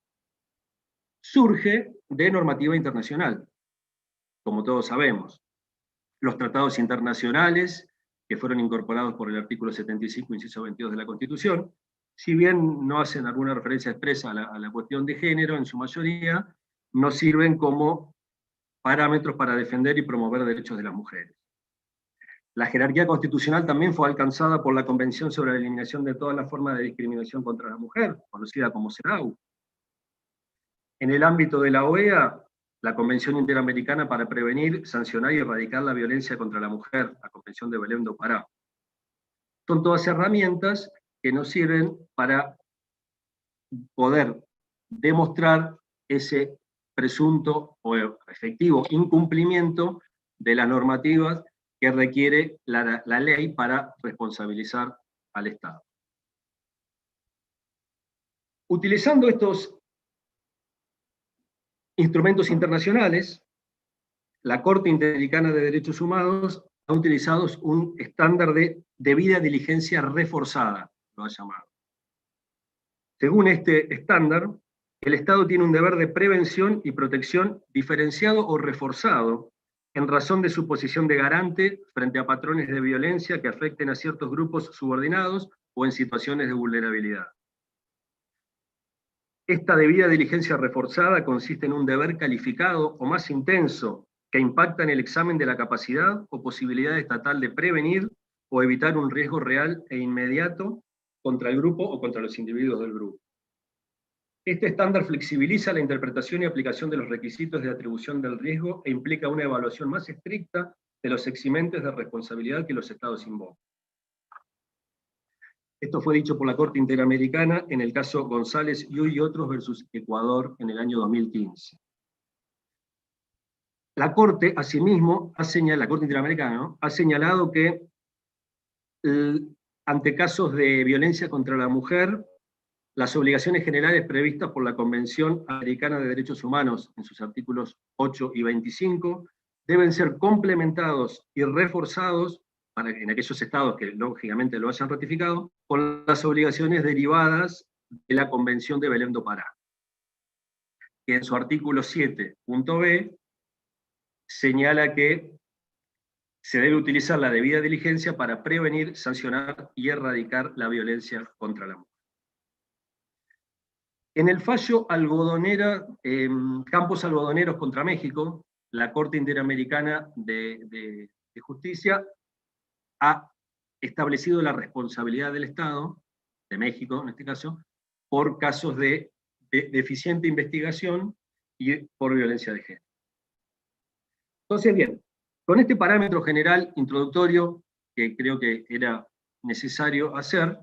surge de normativa internacional, como todos sabemos. Los tratados internacionales, que fueron incorporados por el artículo 75, inciso 22 de la Constitución, si bien no hacen alguna referencia expresa a la cuestión de género, en su mayoría, nos sirven como parámetros para defender y promover derechos de las mujeres. La jerarquía constitucional también fue alcanzada por la Convención sobre la Eliminación de todas las formas de discriminación contra la mujer, conocida como CEDAW. En el ámbito de la OEA, la Convención Interamericana para Prevenir, Sancionar y Erradicar la Violencia contra la Mujer, la Convención de Belém do Pará. Son todas herramientas que nos sirven para poder demostrar ese presunto o efectivo incumplimiento de las normativas que requiere la ley para responsabilizar al Estado. Utilizando estos instrumentos internacionales, la Corte Interamericana de Derechos Humanos ha utilizado un estándar de debida diligencia reforzada, lo ha llamado. Según este estándar, el Estado tiene un deber de prevención y protección diferenciado o reforzado en razón de su posición de garante frente a patrones de violencia que afecten a ciertos grupos subordinados o en situaciones de vulnerabilidad. Esta debida diligencia reforzada consiste en un deber calificado o más intenso que impacta en el examen de la capacidad o posibilidad estatal de prevenir o evitar un riesgo real e inmediato contra el grupo o contra los individuos del grupo. Este estándar flexibiliza la interpretación y aplicación de los requisitos de atribución del riesgo e implica una evaluación más estricta de los eximentes de responsabilidad que los Estados invocan. Esto fue dicho por la Corte Interamericana en el caso González y otros versus Ecuador en el año 2015. La Corte, asimismo, la Corte Interamericana, ¿no?, ha señalado que ante casos de violencia contra la mujer, las obligaciones generales previstas por la Convención Americana de Derechos Humanos en sus artículos 8 y 25 deben ser complementados y reforzados en aquellos estados que lógicamente lo hayan ratificado, con las obligaciones derivadas de la Convención de Belém do Pará, que en su artículo 7.b señala que se debe utilizar la debida diligencia para prevenir, sancionar y erradicar la violencia contra la mujer. En el fallo Algodonera, Campos Algodoneros contra México, la Corte Interamericana de Justicia ha establecido la responsabilidad del Estado, de México en este caso, por casos de deficiente investigación y por violencia de género. Entonces, bien, con este parámetro general introductorio, que creo que era necesario hacer,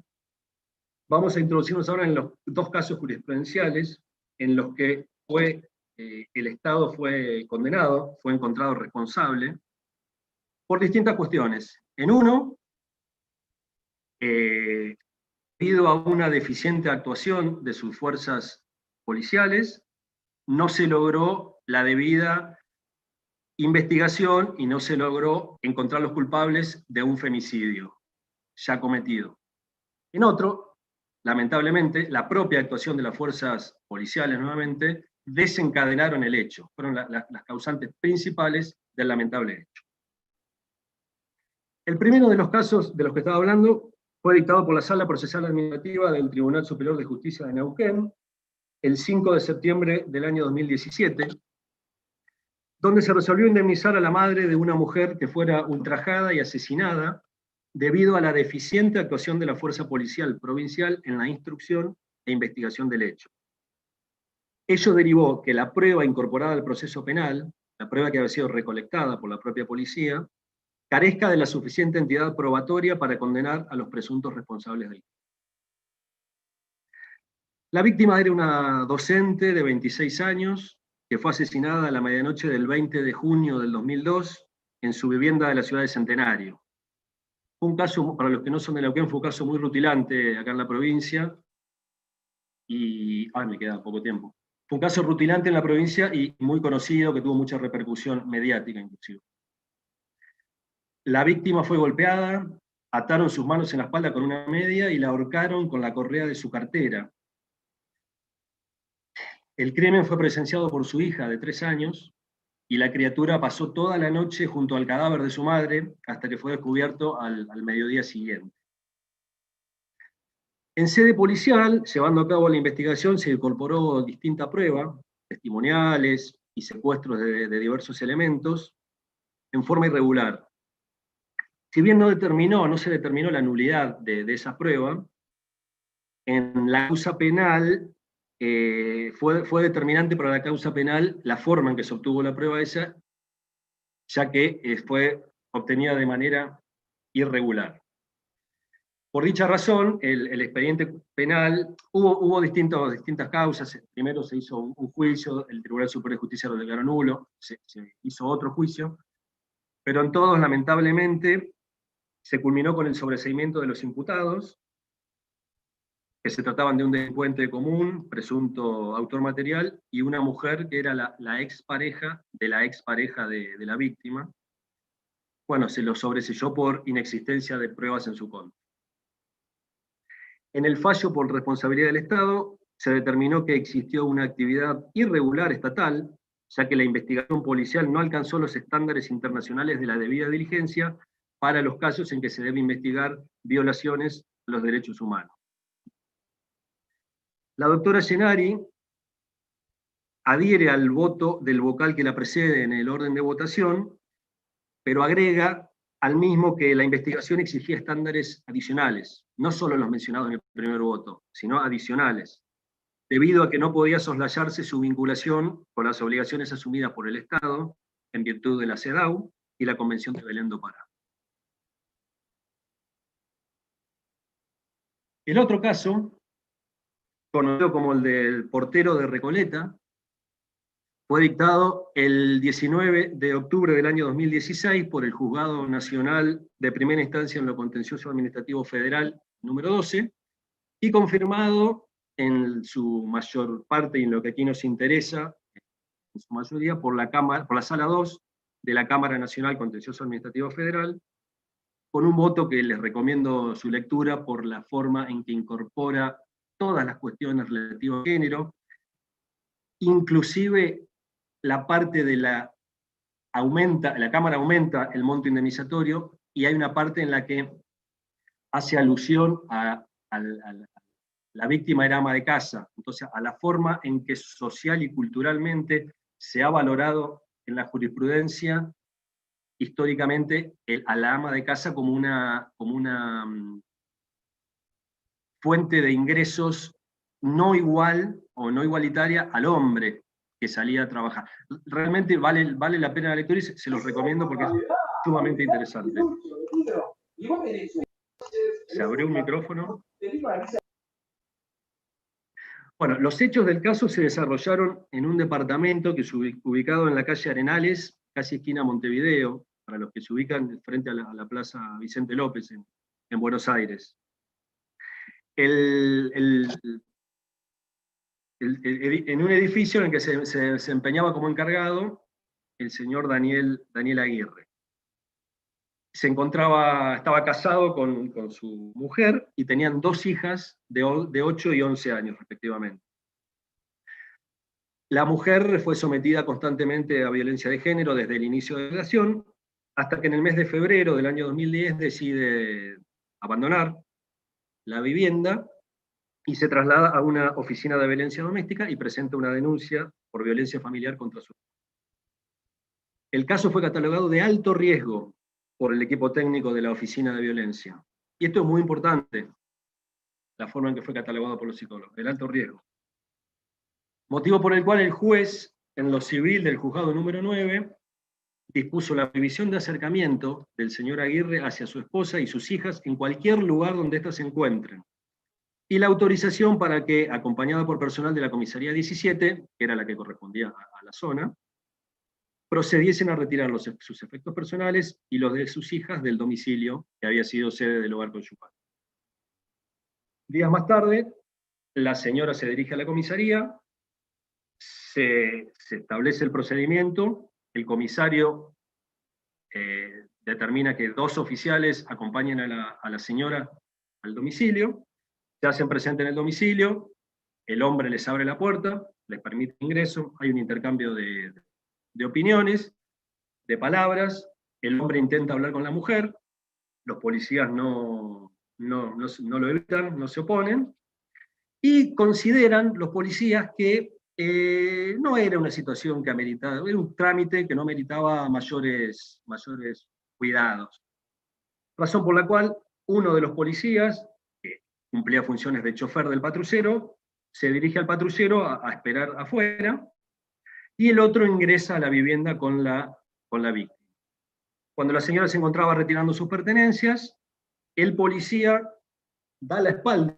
vamos a introducirnos ahora en los dos casos jurisprudenciales en los que el Estado fue condenado, fue encontrado responsable, por distintas cuestiones. En uno, debido a una deficiente actuación de sus fuerzas policiales, no se logró la debida investigación y no se logró encontrar los culpables de un femicidio ya cometido. En otro, lamentablemente, la propia actuación de las fuerzas policiales nuevamente desencadenaron el hecho, fueron las causantes principales del lamentable hecho. El primero de los casos de los que estaba hablando fue dictado por la Sala Procesal Administrativa del Tribunal Superior de Justicia de Neuquén el 5 de septiembre del año 2017, donde se resolvió indemnizar a la madre de una mujer que fuera ultrajada y asesinada debido a la deficiente actuación de la Fuerza Policial Provincial en la instrucción e investigación del hecho. Ello derivó que la prueba incorporada al proceso penal, la prueba que había sido recolectada por la propia policía, carezca de la suficiente entidad probatoria para condenar a los presuntos responsables del crimen. La víctima era una docente de 26 años, que fue asesinada a la medianoche del 20 de junio del 2002 en su vivienda de la ciudad de Centenario. Fue un caso, para los que no son de Neuquén, fue un caso muy rutilante acá en la provincia, y me queda poco tiempo. Fue un caso rutilante en la provincia y muy conocido, que tuvo mucha repercusión mediática inclusive. La víctima fue golpeada, ataron sus manos en la espalda con una media y la ahorcaron con la correa de su cartera. El crimen fue presenciado por su hija de 3 años, y la criatura pasó toda la noche junto al cadáver de su madre hasta que fue descubierto al mediodía siguiente. En sede policial, llevando a cabo la investigación, se incorporó distinta prueba, testimoniales y secuestros de diversos elementos, en forma irregular. Si bien no se determinó la nulidad de esa prueba, en la causa penal fue determinante para la causa penal la forma en que se obtuvo la prueba esa, ya que fue obtenida de manera irregular. Por dicha razón, el expediente penal, hubo distintas causas. Primero se hizo un juicio, el Tribunal Superior de Justicia lo declaró nulo, se hizo otro juicio, Pero en todos, lamentablemente, se culminó con el sobreseimiento de los imputados, que se trataban de un delincuente común, presunto autor material, y una mujer que era la expareja de la expareja de la víctima. Bueno, se lo sobreselló por inexistencia de pruebas en su contra. En el fallo por responsabilidad del Estado, se determinó que existió una actividad irregular estatal, ya que la investigación policial no alcanzó los estándares internacionales de la debida diligencia para los casos en que se debe investigar violaciones a los derechos humanos. La doctora Gennari adhiere al voto del vocal que la precede en el orden de votación, pero agrega al mismo que la investigación exigía estándares adicionales, no solo los mencionados en el primer voto, sino adicionales, debido a que no podía soslayarse su vinculación con las obligaciones asumidas por el Estado en virtud de la CEDAW y la Convención de Belén do Pará. El otro caso, conocido como el del portero de Recoleta, fue dictado el 19 de octubre del año 2016 por el Juzgado Nacional de Primera Instancia en lo Contencioso Administrativo Federal número 12, y confirmado en su mayor parte, y en lo que aquí nos interesa, en su mayoría, por la Sala 2 de la Cámara Nacional Contencioso Administrativo Federal, con un voto que les recomiendo su lectura por la forma en que incorpora todas las cuestiones relativas al género, inclusive la parte de la Cámara aumenta el monto indemnizatorio, y hay una parte en la que hace alusión a la víctima era ama de casa, entonces a la forma en que social y culturalmente se ha valorado en la jurisprudencia históricamente a la ama de casa como una fuente de ingresos no igual o no igualitaria al hombre que salía a trabajar. Realmente vale la pena la lectura y se los recomiendo porque es sumamente interesante. Se abrió un micrófono. Bueno, los hechos del caso se desarrollaron en un departamento que es ubicado en la calle Arenales, casi esquina Montevideo, para los que se ubican frente a la Plaza Vicente López en Buenos Aires. En un edificio en el que se desempeñaba como encargado el señor Daniel Aguirre. Estaba casado con su mujer y tenían 2 hijas de 8 y 11 años respectivamente. La mujer fue sometida constantemente a violencia de género desde el inicio de la relación, hasta que en el mes de febrero del año 2010 decide abandonar la vivienda y se traslada a una oficina de violencia doméstica y presenta una denuncia por violencia familiar contra su mujer. El caso fue catalogado de alto riesgo por el equipo técnico de la Oficina de Violencia. Y esto es muy importante, la forma en que fue catalogado por los psicólogos, el alto riesgo. Motivo por el cual el juez, en lo civil del juzgado número 9, dispuso la prohibición de acercamiento del señor Aguirre hacia su esposa y sus hijas en cualquier lugar donde éstas se encuentren, y la autorización para que, acompañada por personal de la comisaría 17, que era la que correspondía a la zona, procediesen a retirar sus efectos personales y los de sus hijas del domicilio que había sido sede del hogar conyugal. Días más tarde, la señora se dirige a la comisaría, se establece el procedimiento, el comisario determina que 2 oficiales acompañen a la señora al domicilio, se hacen presentes en el domicilio, el hombre les abre la puerta, les permite ingreso, hay un intercambio de opiniones, de palabras, el hombre intenta hablar con la mujer, los policías no lo evitan, no se oponen, y consideran los policías que no era una situación que ameritaba, era un trámite que no meritaba mayores cuidados. Razón por la cual uno de los policías, que cumplía funciones de chofer del patrullero, se dirige al patrullero a esperar afuera, y el otro ingresa a la vivienda con la víctima. Cuando la señora se encontraba retirando sus pertenencias, el policía da la espalda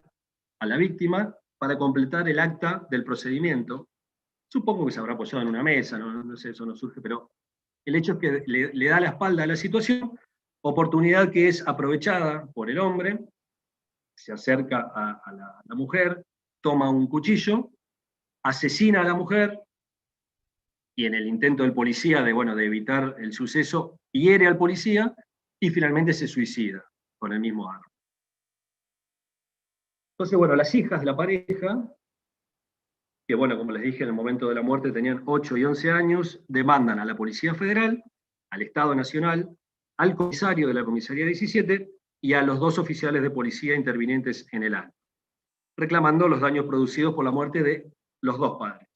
a la víctima para completar el acta del procedimiento. Supongo que se habrá apoyado en una mesa, no sé, eso no surge, pero El hecho es que le da la espalda a la situación, oportunidad que es aprovechada por el hombre, se acerca a la mujer, toma un cuchillo, asesina a la mujer, y en el intento del policía de evitar el suceso, hiere al policía, y finalmente se suicida con el mismo arma. Entonces, las hijas de la pareja, que como les dije, en el momento de la muerte tenían 8 y 11 años, demandan a la Policía Federal, al Estado Nacional, al comisario de la Comisaría 17 y a los 2 oficiales de policía intervinientes en el acto, reclamando los daños producidos por la muerte de los 2 padres.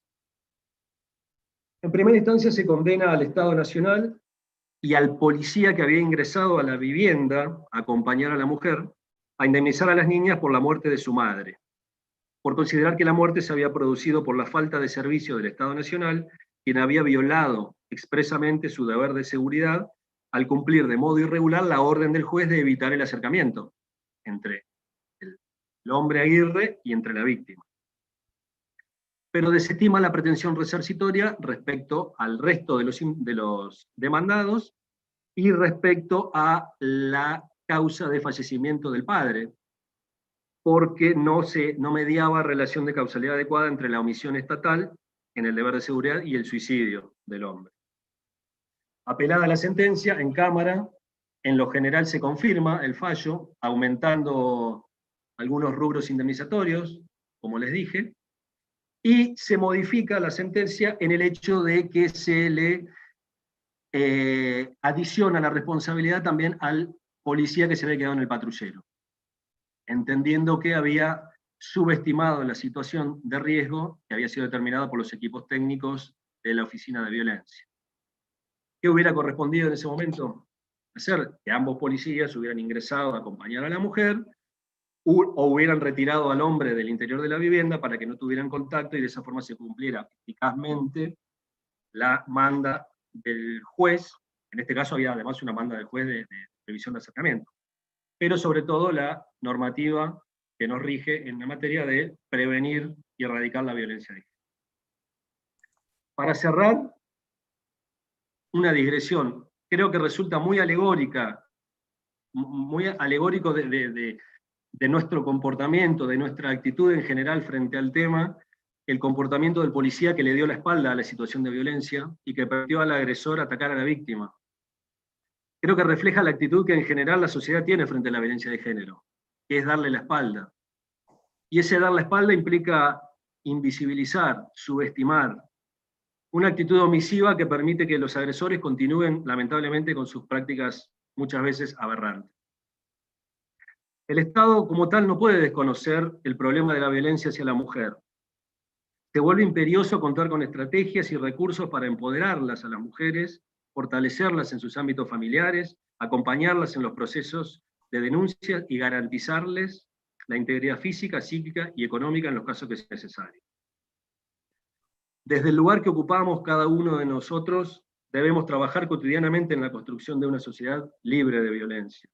En primera instancia se condena al Estado Nacional y al policía que había ingresado a la vivienda a acompañar a la mujer a indemnizar a las niñas por la muerte de su madre, por considerar que la muerte se había producido por la falta de servicio del Estado Nacional, quien había violado expresamente su deber de seguridad al cumplir de modo irregular la orden del juez de evitar el acercamiento entre el hombre Aguirre y entre la víctima. Pero desestima la pretensión resarcitoria respecto al resto de los demandados y respecto a la causa de fallecimiento del padre, porque no mediaba relación de causalidad adecuada entre la omisión estatal en el deber de seguridad y el suicidio del hombre. Apelada la sentencia, en Cámara, en lo general se confirma el fallo, aumentando algunos rubros indemnizatorios, como les dije, y se modifica la sentencia en el hecho de que se le adiciona la responsabilidad también al policía que se había quedado en el patrullero, entendiendo que había subestimado la situación de riesgo que había sido determinada por los equipos técnicos de la Oficina de Violencia. ¿Qué hubiera correspondido en ese momento? Hacer que ambos policías hubieran ingresado a acompañar a la mujer, o hubieran retirado al hombre del interior de la vivienda para que no tuvieran contacto y de esa forma se cumpliera eficazmente la manda del juez. En este caso había además una manda del juez de previsión de acercamiento, pero sobre todo la normativa que nos rige en la materia de prevenir y erradicar la violencia de género. Para cerrar, una digresión, creo que resulta muy alegórico de nuestro comportamiento, de nuestra actitud en general frente al tema, el comportamiento del policía que le dio la espalda a la situación de violencia y que permitió al agresor atacar a la víctima. Creo que refleja la actitud que en general la sociedad tiene frente a la violencia de género, que es darle la espalda. Y ese dar la espalda implica invisibilizar, subestimar, una actitud omisiva que permite que los agresores continúen lamentablemente con sus prácticas muchas veces aberrantes. El Estado como tal no puede desconocer el problema de la violencia hacia la mujer. Se vuelve imperioso contar con estrategias y recursos para empoderarlas a las mujeres, fortalecerlas en sus ámbitos familiares, acompañarlas en los procesos de denuncia y garantizarles la integridad física, psíquica y económica en los casos que sea necesario. Desde el lugar que ocupamos cada uno de nosotros, debemos trabajar cotidianamente en la construcción de una sociedad libre de violencia.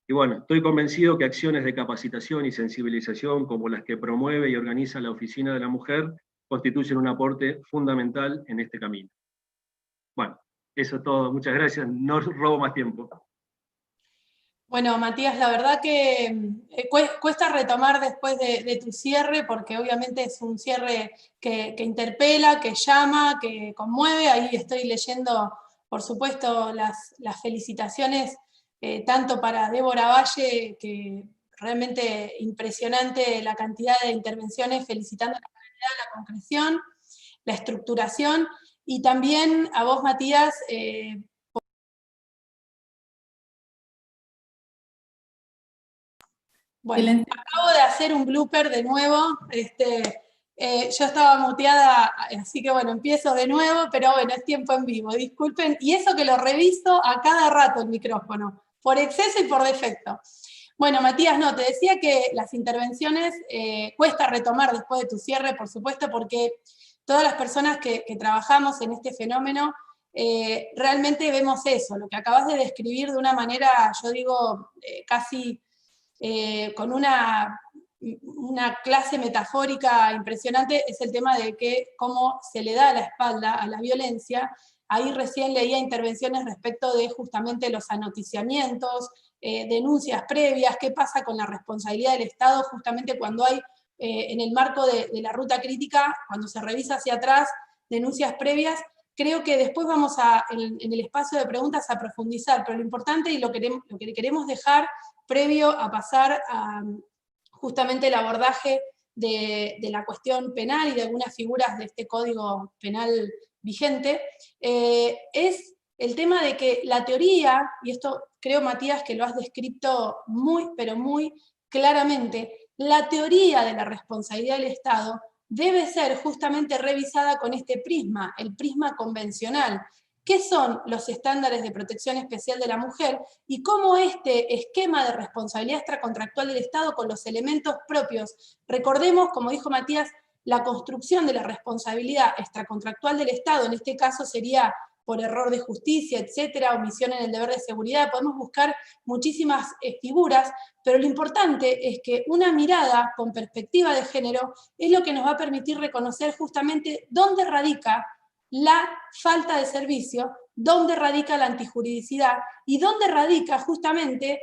Y estoy convencido que acciones de capacitación y sensibilización como las que promueve y organiza la Oficina de la Mujer constituyen un aporte fundamental en este camino. Eso es todo. Muchas gracias. No robo más tiempo. Bueno, Matías, la verdad que cuesta retomar después de tu cierre, porque obviamente es un cierre que interpela, que llama, que conmueve. Ahí estoy leyendo, por supuesto, las felicitaciones, tanto para Débora Valle, que realmente impresionante la cantidad de intervenciones, felicitando la calidad, la concreción, la estructuración, y también a vos, Matías, bueno, acabo de hacer un blooper de nuevo, yo estaba muteada, así que empiezo de nuevo, pero es tiempo en vivo, disculpen, y eso que lo reviso a cada rato el micrófono, por exceso y por defecto. Bueno, Matías, te decía que las intervenciones cuesta retomar después de tu cierre, por supuesto, porque todas las personas que trabajamos en este fenómeno, realmente vemos eso, lo que acabas de describir de una manera, yo digo, casi con una clase metafórica impresionante, es el tema de que cómo se le da la espalda a la violencia Ahí recién leía intervenciones respecto de justamente los anoticiamientos, denuncias previas, qué pasa con la responsabilidad del Estado justamente cuando hay, en el marco de la ruta crítica, cuando se revisa hacia atrás, denuncias previas. Creo que después vamos en el espacio de preguntas a profundizar, pero lo importante y lo que queremos dejar previo a pasar a justamente el abordaje de la cuestión penal y de algunas figuras de este código penal vigente, es el tema de que la teoría, y esto creo, Matías, que lo has descrito muy, pero muy claramente, la teoría de la responsabilidad del Estado debe ser justamente revisada con este prisma, el prisma convencional. ¿Qué son los estándares de protección especial de la mujer? Y cómo este esquema de responsabilidad extracontractual del Estado con los elementos propios. Recordemos, como dijo Matías, la construcción de la responsabilidad extracontractual del Estado, en este caso sería por error de justicia, etcétera, omisión en el deber de seguridad, podemos buscar muchísimas figuras, pero lo importante es que una mirada con perspectiva de género es lo que nos va a permitir reconocer justamente dónde radica la falta de servicio, dónde radica la antijuridicidad y dónde radica justamente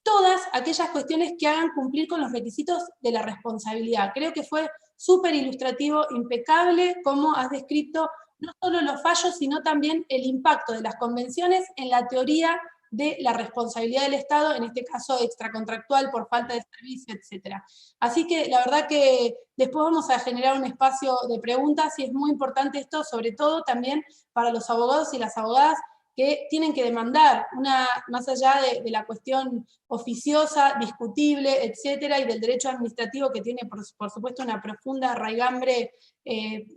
todas aquellas cuestiones que hagan cumplir con los requisitos de la responsabilidad. Creo que fue súper ilustrativo, impecable, como has descrito no solo los fallos, sino también el impacto de las convenciones en la teoría de la responsabilidad del Estado, en este caso extracontractual por falta de servicio, etc. Así que la verdad que después vamos a generar un espacio de preguntas y es muy importante esto, sobre todo también para los abogados y las abogadas que tienen que demandar, más allá de la cuestión oficiosa, discutible, etcétera, y del derecho administrativo que tiene, por supuesto, una profunda raigambre,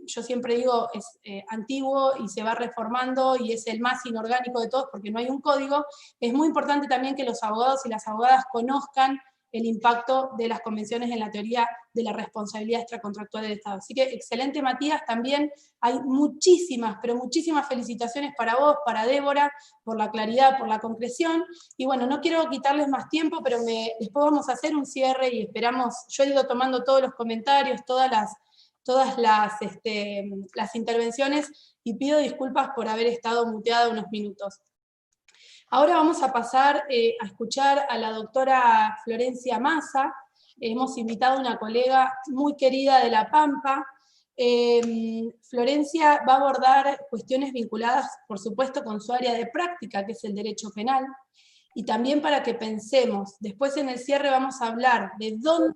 yo siempre digo, es antiguo y se va reformando y es el más inorgánico de todos porque no hay un código. Es muy importante también que los abogados y las abogadas conozcan el impacto de las convenciones en la teoría de la responsabilidad extracontractual del Estado. Así que excelente, Matías, también hay muchísimas, pero muchísimas felicitaciones para vos, para Débora, por la claridad, por la concreción, y bueno, no quiero quitarles más tiempo, pero después vamos a hacer un cierre y esperamos, yo he ido tomando todos los comentarios, todas las intervenciones, y pido disculpas por haber estado muteada unos minutos. Ahora vamos a pasar a escuchar a la doctora Florencia Massa. Hemos invitado a una colega muy querida de La Pampa. Florencia va a abordar cuestiones vinculadas, por supuesto, con su área de práctica, que es el derecho penal, y también para que pensemos. Después en el cierre vamos a hablar de dónde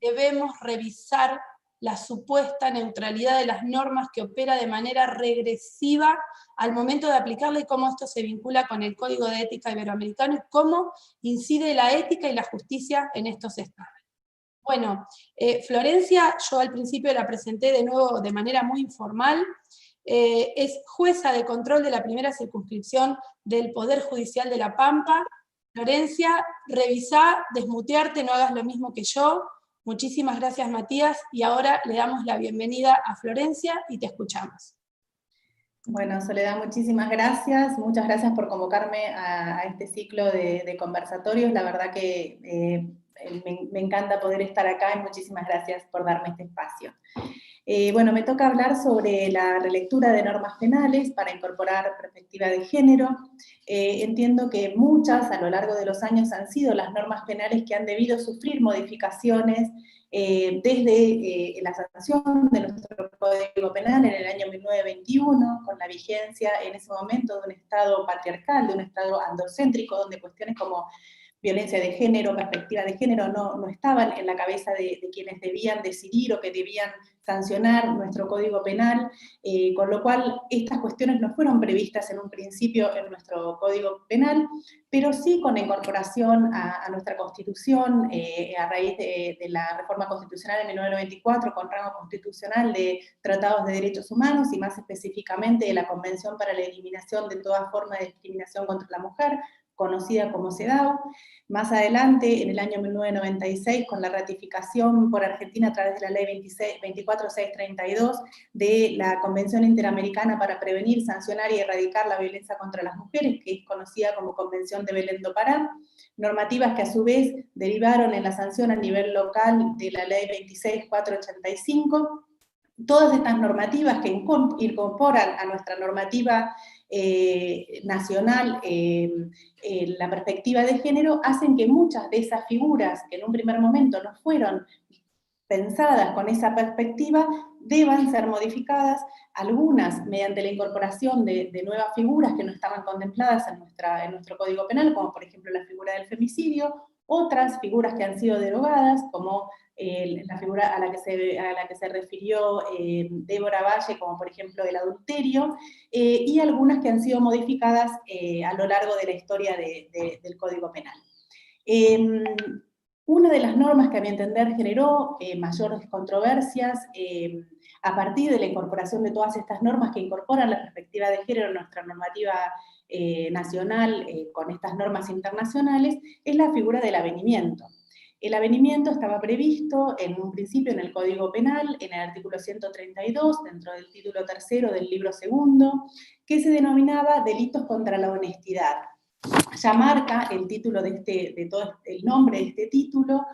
debemos revisar la supuesta neutralidad de las normas que opera de manera regresiva al momento de aplicarla y cómo esto se vincula con el Código de Ética Iberoamericano y cómo incide la ética y la justicia en estos estados. Bueno, Florencia, yo al principio la presenté de nuevo de manera muy informal, es jueza de control de la primera circunscripción del Poder Judicial de La Pampa. Florencia, revisá, desmutearte, no hagas lo mismo que yo. Muchísimas gracias, Matías, y ahora le damos la bienvenida a Florencia y te escuchamos. Bueno, Soledad, muchísimas gracias. Muchas gracias por convocarme a este ciclo de conversatorios. La verdad que me encanta poder estar acá y muchísimas gracias por darme este espacio. Bueno, me toca hablar sobre la relectura de normas penales para incorporar perspectiva de género. Entiendo que muchas a lo largo de los años han sido las normas penales que han debido sufrir modificaciones desde la sanción de nuestro Código Penal en el año 1921, con la vigencia en ese momento de un Estado patriarcal, de un Estado androcéntrico, donde cuestiones como violencia de género, perspectiva de género, no estaban en la cabeza de quienes debían decidir o que debían sancionar nuestro Código Penal, con lo cual estas cuestiones no fueron previstas en un principio en nuestro Código Penal, pero sí con la incorporación a nuestra Constitución, a raíz de la reforma constitucional de 1994, con rango constitucional de tratados de derechos humanos, y más específicamente de la Convención para la Eliminación de toda forma de discriminación contra la mujer, conocida como CEDAW. Más adelante, en el año 1996, con la ratificación por Argentina a través de la Ley 24632 de la Convención Interamericana para Prevenir, Sancionar y Erradicar la Violencia contra las Mujeres, que es conocida como Convención de Belén do Pará, normativas que a su vez derivaron en la sanción a nivel local de la Ley 26485, todas estas normativas que incorporan a nuestra normativa nacional la perspectiva de género hacen que muchas de esas figuras que en un primer momento no fueron pensadas con esa perspectiva deban ser modificadas, algunas mediante la incorporación de nuevas figuras que no estaban contempladas en nuestro Código Penal, como por ejemplo la figura del femicidio, otras figuras que han sido derogadas, como la figura a la que se refirió Débora Valle, como por ejemplo el adulterio, y algunas que han sido modificadas a lo largo de la historia del Código Penal. Una de las normas que a mi entender generó mayores controversias a partir de la incorporación de todas estas normas que incorporan la perspectiva de género en nuestra normativa nacional con estas normas internacionales, es la figura del avenimiento. El avenimiento estaba previsto en un principio en el Código Penal, en el artículo 132, dentro del título tercero del libro segundo, que se denominaba delitos contra la honestidad. Ya marca el título el nombre de este título,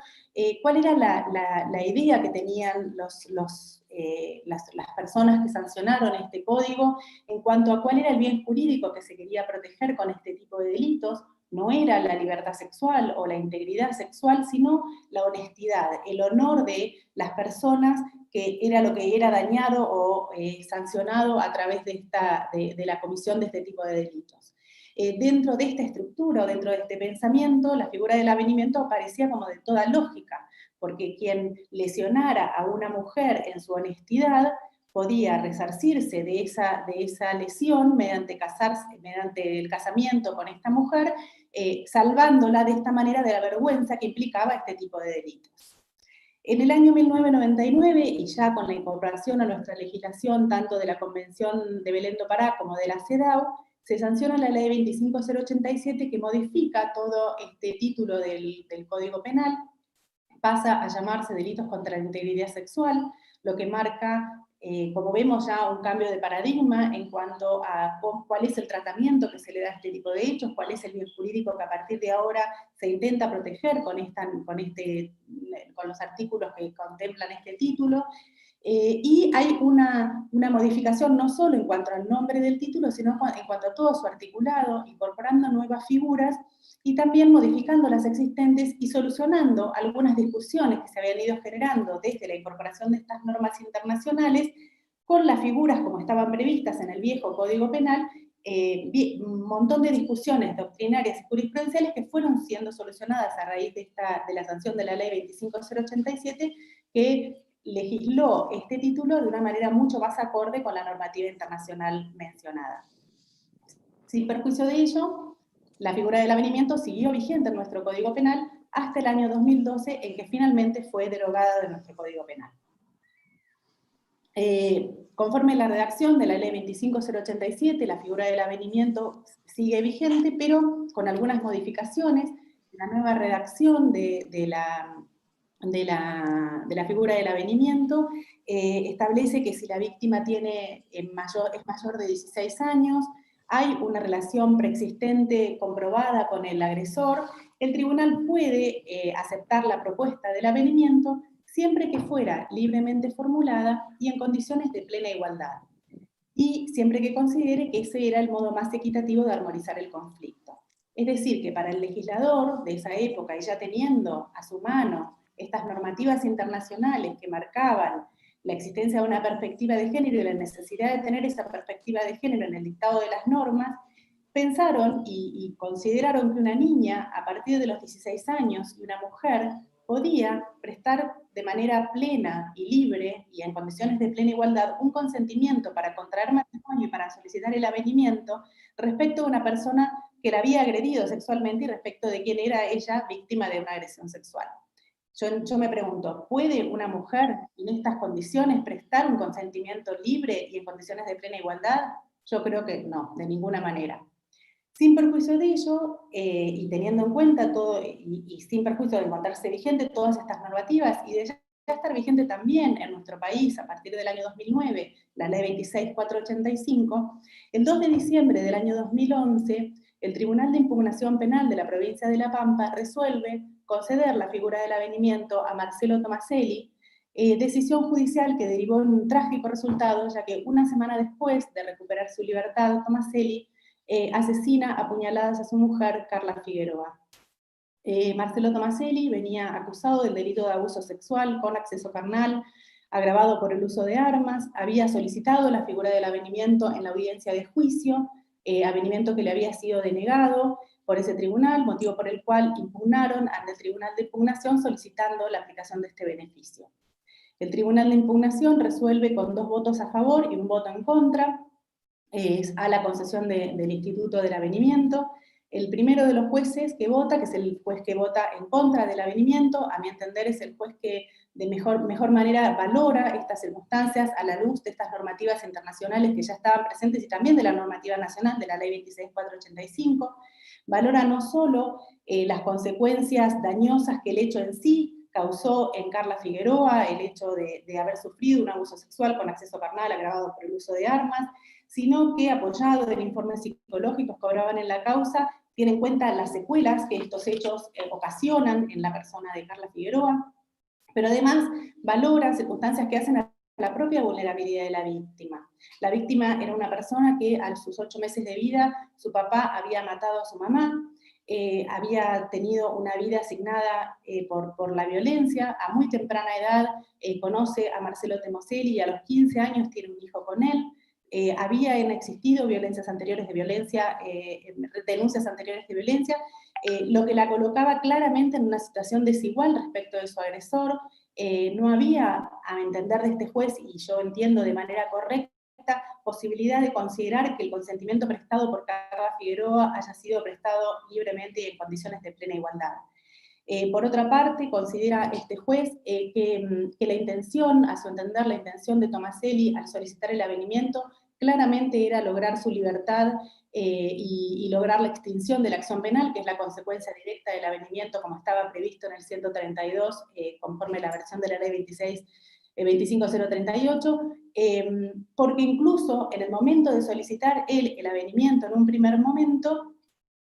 cuál era la idea que tenían las personas que sancionaron este código en cuanto a cuál era el bien jurídico que se quería proteger con este tipo de delitos. No era la libertad sexual o la integridad sexual, sino la honestidad, el honor de las personas, que era lo que era dañado o sancionado a través de la comisión de este tipo de delitos. Dentro de esta estructura o dentro de este pensamiento, la figura del avenimiento aparecía como de toda lógica, porque quien lesionara a una mujer en su honestidad podía resarcirse de esa lesión mediante el casamiento con esta mujer, salvándola de esta manera de la vergüenza que implicaba este tipo de delitos. En el año 1999, y ya con la incorporación a nuestra legislación tanto de la Convención de Belén do Pará como de la CEDAW, se sanciona la Ley 25087 que modifica todo este título del Código Penal, pasa a llamarse delitos contra la integridad sexual, lo que marca, como vemos ya, un cambio de paradigma en cuanto a cuál es el tratamiento que se le da a este tipo de hechos, cuál es el bien jurídico que a partir de ahora se intenta proteger con los artículos que contemplan este título. Y hay una modificación no solo en cuanto al nombre del título, sino en cuanto a todo su articulado, incorporando nuevas figuras y también modificando las existentes y solucionando algunas discusiones que se habían ido generando desde la incorporación de estas normas internacionales con las figuras como estaban previstas en el viejo Código Penal, un montón de discusiones doctrinarias y jurisprudenciales que fueron siendo solucionadas a raíz de la sanción de la Ley 25087, que legisló este título de una manera mucho más acorde con la normativa internacional mencionada. Sin perjuicio de ello, la figura del avenimiento siguió vigente en nuestro Código Penal hasta el año 2012, en que finalmente fue derogada de nuestro Código Penal. Conforme la redacción de la Ley 25087, la figura del avenimiento sigue vigente, pero con algunas modificaciones. La nueva redacción de la figura del avenimiento establece que si la víctima es mayor de 16 años, hay una relación preexistente comprobada con el agresor, el tribunal puede aceptar la propuesta del avenimiento siempre que fuera libremente formulada y en condiciones de plena igualdad, y siempre que considere que ese era el modo más equitativo de armonizar el conflicto. Es decir, que para el legislador de esa época, y ya teniendo a su mano estas normativas internacionales que marcaban la existencia de una perspectiva de género y la necesidad de tener esa perspectiva de género en el dictado de las normas, pensaron y consideraron que una niña a partir de los 16 años y una mujer podía prestar de manera plena y libre y en condiciones de plena igualdad un consentimiento para contraer matrimonio y para solicitar el avenimiento respecto a una persona que la había agredido sexualmente y respecto de quién era ella víctima de una agresión sexual. Yo me pregunto, ¿puede una mujer en estas condiciones prestar un consentimiento libre y en condiciones de plena igualdad? Yo creo que no, de ninguna manera. Sin perjuicio de ello, y teniendo en cuenta todo, y sin perjuicio de encontrarse vigente todas estas normativas, y de ya estar vigente también en nuestro país a partir del año 2009, la Ley 26485, el 2 de diciembre del año 2011, el Tribunal de Impugnación Penal de la provincia de La Pampa resuelve conceder la figura del avenimiento a Marcelo Tomaselli, decisión judicial que derivó en un trágico resultado, ya que una semana después de recuperar su libertad, Tomaselli asesina a puñaladas a su mujer, Carla Figueroa. Marcelo Tomaselli venía acusado del delito de abuso sexual con acceso carnal, agravado por el uso de armas, había solicitado la figura del avenimiento en la audiencia de juicio, avenimiento que le había sido denegado por ese tribunal, motivo por el cual impugnaron ante el Tribunal de Impugnación solicitando la aplicación de este beneficio. El Tribunal de Impugnación resuelve con 2 votos a favor y 1 voto en contra a la concesión del Instituto del Avenimiento. El primero de los jueces que vota, que es el juez que vota en contra del avenimiento, a mi entender es el juez que de mejor manera valora estas circunstancias a la luz de estas normativas internacionales que ya estaban presentes y también de la normativa nacional, de la Ley 26.485, valora no solo las consecuencias dañosas que el hecho en sí causó en Carla Figueroa, el hecho de haber sufrido un abuso sexual con acceso carnal agravado por el uso de armas, sino que, apoyado en informes psicológicos que obraban en la causa, tiene en cuenta las secuelas que estos hechos ocasionan en la persona de Carla Figueroa, pero además valora circunstancias que hacen a la propia vulnerabilidad de la víctima. La víctima era una persona que a sus 8 meses de vida, su papá había matado a su mamá, había tenido una vida asignada por la violencia, a muy temprana edad conoce a Marcelo Tomaselli y a los 15 años tiene un hijo con él. Habían existido violencias anteriores de violencia, denuncias anteriores de violencia, lo que la colocaba claramente en una situación desigual respecto de su agresor. No había, a mi entender de este juez, y yo entiendo de manera correcta, posibilidad de considerar que el consentimiento prestado por Carla Figueroa haya sido prestado libremente y en condiciones de plena igualdad. Por otra parte, considera este juez que la intención, a su entender, la intención de Tomaselli al solicitar el avenimiento, claramente era lograr su libertad y lograr la extinción de la acción penal, que es la consecuencia directa del avenimiento, como estaba previsto en el 132, conforme a la versión de la ley 25038, porque incluso en el momento de solicitar el avenimiento en un primer momento,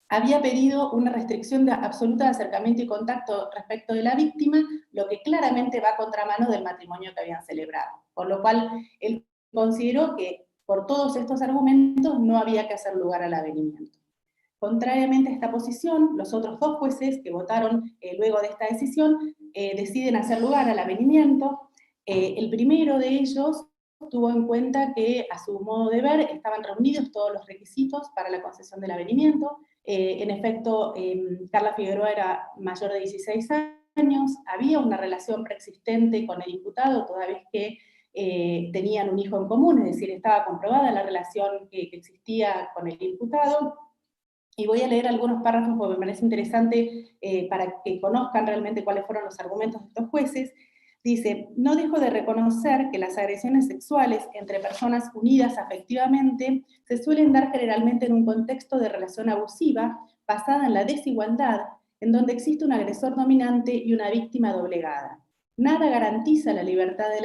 había pedido una restricción absoluta de acercamiento y contacto respecto de la víctima, lo que claramente va a contramano del matrimonio que habían celebrado. Por lo cual, él consideró que por todos estos argumentos no había que hacer lugar al avenimiento. Contrariamente a esta posición, los otros 2 jueces que votaron luego de esta decisión deciden hacer lugar al avenimiento. El primero de ellos tuvo en cuenta que, a su modo de ver, estaban reunidos todos los requisitos para la concesión del avenimiento. En efecto, Carla Figueroa era mayor de 16 años, había una relación preexistente con el imputado, toda vez que tenían un hijo en común, es decir, estaba comprobada la relación que existía con el imputado. Y voy a leer algunos párrafos porque me parece interesante para que conozcan realmente cuáles fueron los argumentos de estos jueces. Dice: no dejo de reconocer que las agresiones sexuales entre personas unidas afectivamente se suelen dar generalmente en un contexto de relación abusiva basada en la desigualdad, en donde existe un agresor dominante y una víctima doblegada. Nada garantiza la libertad de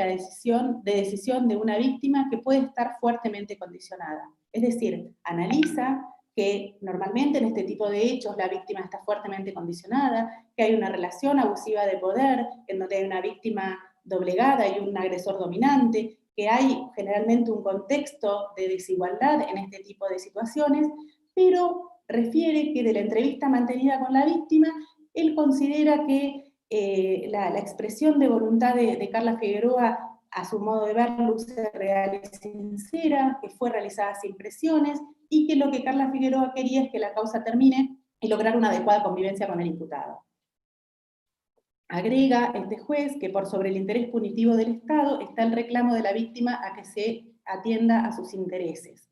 decisión de una víctima que puede estar fuertemente condicionada. Es decir, analiza que normalmente en este tipo de hechos la víctima está fuertemente condicionada, que hay una relación abusiva de poder, en donde hay una víctima doblegada y un agresor dominante, que hay generalmente un contexto de desigualdad en este tipo de situaciones, pero refiere que de la entrevista mantenida con la víctima, él considera que la expresión de voluntad de Carla Figueroa, a su modo de ver, luce real y sincera, que fue realizada sin presiones, y que lo que Carla Figueroa quería es que la causa termine y lograr una adecuada convivencia con el imputado. Agrega este juez que por sobre el interés punitivo del Estado está el reclamo de la víctima a que se atienda a sus intereses.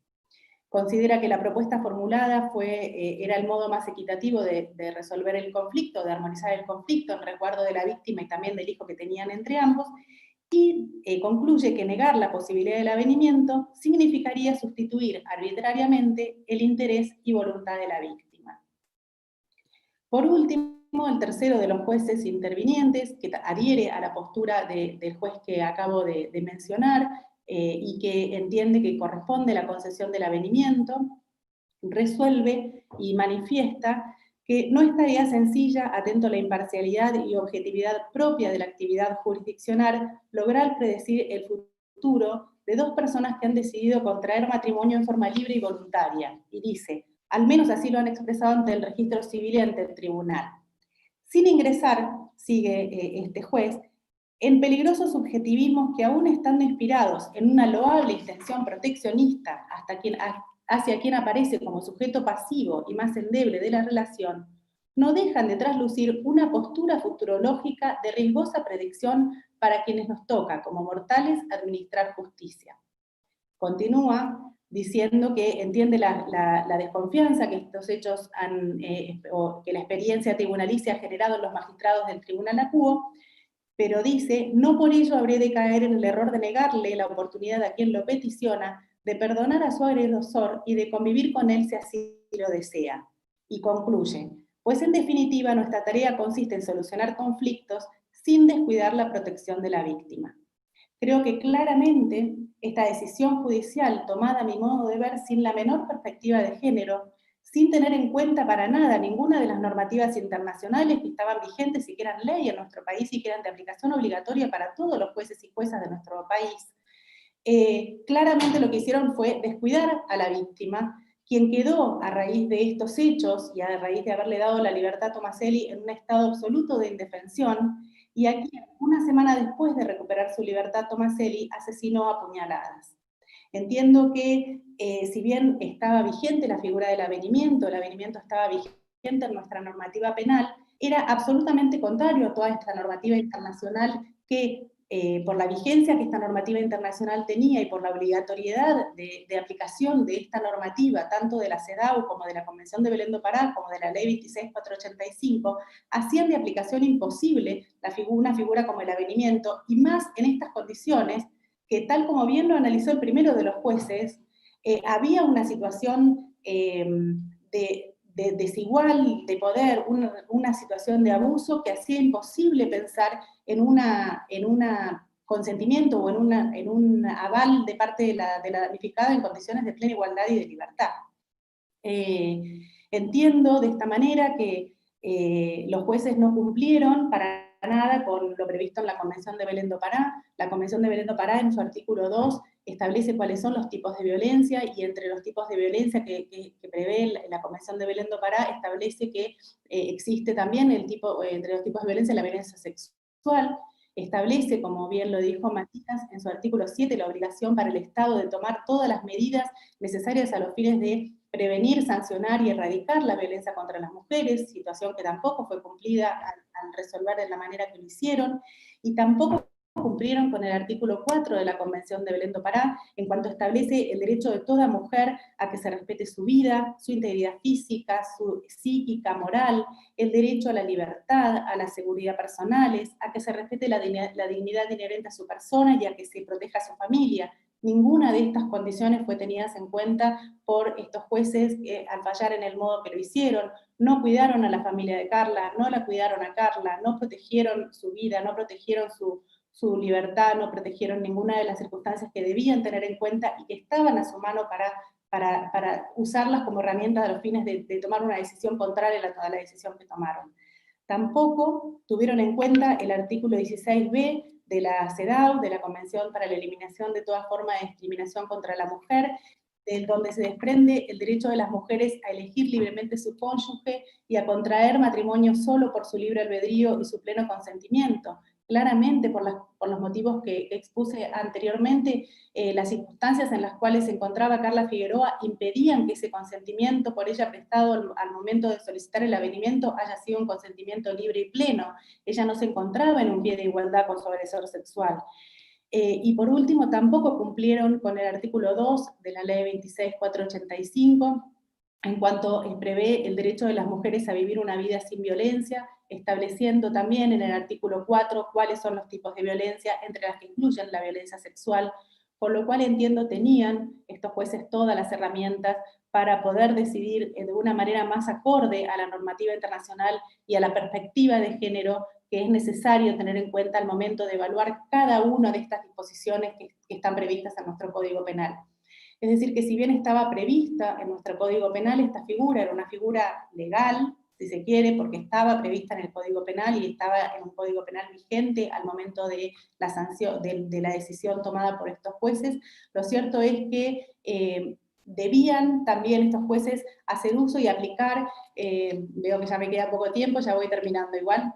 Considera que la propuesta formulada era el modo más equitativo de resolver el conflicto, de armonizar el conflicto en resguardo de la víctima y también del hijo que tenían entre ambos, y concluye que negar la posibilidad del avenimiento significaría sustituir arbitrariamente el interés y voluntad de la víctima. Por último, el tercero de los jueces intervinientes, que adhiere a la postura del juez que acabo de mencionar, y que entiende que corresponde la concesión del avenimiento, resuelve y manifiesta que no es tarea sencilla, atento a la imparcialidad y objetividad propia de la actividad jurisdiccional, lograr predecir el futuro de dos personas que han decidido contraer matrimonio en forma libre y voluntaria. Y dice, al menos así lo han expresado ante el registro civil y ante el tribunal. Sin ingresar, sigue este juez, en peligrosos subjetivismos que aún estando inspirados en una loable intención proteccionista hacia quien aparece como sujeto pasivo y más endeble de la relación, no dejan de traslucir una postura futurológica de riesgosa predicción para quienes nos toca, como mortales, administrar justicia. Continúa diciendo que entiende la desconfianza que estos hechos o que la experiencia tribunalicia ha generado en los magistrados del Tribunal Acuo, pero dice, no por ello habré de caer en el error de negarle la oportunidad a quien lo peticiona de perdonar a su agresor y de convivir con él si así lo desea. Y concluye, pues en definitiva nuestra tarea consiste en solucionar conflictos sin descuidar la protección de la víctima. Creo que claramente esta decisión judicial, tomada a mi modo de ver sin la menor perspectiva de género, sin tener en cuenta para nada ninguna de las normativas internacionales que estaban vigentes y que eran ley en nuestro país y que eran de aplicación obligatoria para todos los jueces y juezas de nuestro país, claramente lo que hicieron fue descuidar a la víctima, quien quedó a raíz de estos hechos y a raíz de haberle dado la libertad a Tomaselli en un estado absoluto de indefensión, y aquí, una semana después de recuperar su libertad, Tomaselli asesinó a puñaladas. Entiendo que si bien estaba vigente la figura del avenimiento, el avenimiento estaba vigente en nuestra normativa penal, era absolutamente contrario a toda esta normativa internacional que, por la vigencia que esta normativa internacional tenía y por la obligatoriedad de aplicación de esta normativa, tanto de la CEDAW como de la Convención de Belén do Pará, como de la Ley 26.485, hacían de aplicación imposible una figura como el avenimiento, y más en estas condiciones, que tal como bien lo analizó el primero de los jueces, había una situación de desigual de poder, una situación de abuso que hacía imposible pensar en un consentimiento o en un aval de parte de la damnificada en condiciones de plena igualdad y de libertad. Entiendo de esta manera que los jueces no cumplieron para nada con lo previsto en la Convención de Belén do Pará. La Convención de Belén do Pará, en su artículo 2, establece cuáles son los tipos de violencia, y entre los tipos de violencia que prevé la Convención de Belén do Pará, establece que existe también entre los tipos de violencia, la violencia sexual. Establece, como bien lo dijo Matías, en su artículo 7, la obligación para el Estado de tomar todas las medidas necesarias a los fines de prevenir, sancionar y erradicar la violencia contra las mujeres, situación que tampoco fue cumplida al resolver de la manera que lo hicieron, y tampoco cumplieron con el artículo 4 de la Convención de Belén do Pará, en cuanto establece el derecho de toda mujer a que se respete su vida, su integridad física, su psíquica, moral, el derecho a la libertad, a la seguridad personales, a que se respete la dignidad inherente a su persona y a que se proteja a su familia. Ninguna de estas condiciones fue tenida en cuenta por estos jueces al fallar en el modo que lo hicieron. No cuidaron a la familia de Carla, no la cuidaron a Carla, no protegieron su vida, no protegieron su libertad, no protegieron ninguna de las circunstancias que debían tener en cuenta y que estaban a su mano para usarlas como herramientas a los fines de tomar una decisión contraria a la decisión que tomaron. Tampoco tuvieron en cuenta el artículo 16b de la CEDAW, de la Convención para la Eliminación de toda forma de discriminación contra la mujer, de donde se desprende el derecho de las mujeres a elegir libremente su cónyuge y a contraer matrimonio solo por su libre albedrío y su pleno consentimiento. Claramente, por los motivos que expuse anteriormente, las circunstancias en las cuales se encontraba Carla Figueroa impedían que ese consentimiento por ella prestado al momento de solicitar el avenimiento haya sido un consentimiento libre y pleno. Ella no se encontraba en un pie de igualdad con su agresor sexual. Y por último, tampoco cumplieron con el artículo 2 de la Ley 26.485, en cuanto prevé el derecho de las mujeres a vivir una vida sin violencia, estableciendo también en el artículo 4 cuáles son los tipos de violencia, entre las que incluyen la violencia sexual, por lo cual entiendo tenían estos jueces todas las herramientas para poder decidir de una manera más acorde a la normativa internacional y a la perspectiva de género que es necesario tener en cuenta al momento de evaluar cada una de estas disposiciones que están previstas en nuestro Código Penal. Es decir, que si bien estaba prevista en nuestro Código Penal, esta figura era una figura legal, si se quiere, porque estaba prevista en el Código Penal y estaba en un Código Penal vigente al momento de la sanción, de la decisión tomada por estos jueces. Lo cierto es que debían también estos jueces hacer uso y aplicar, veo que ya me queda poco tiempo, ya voy terminando igual,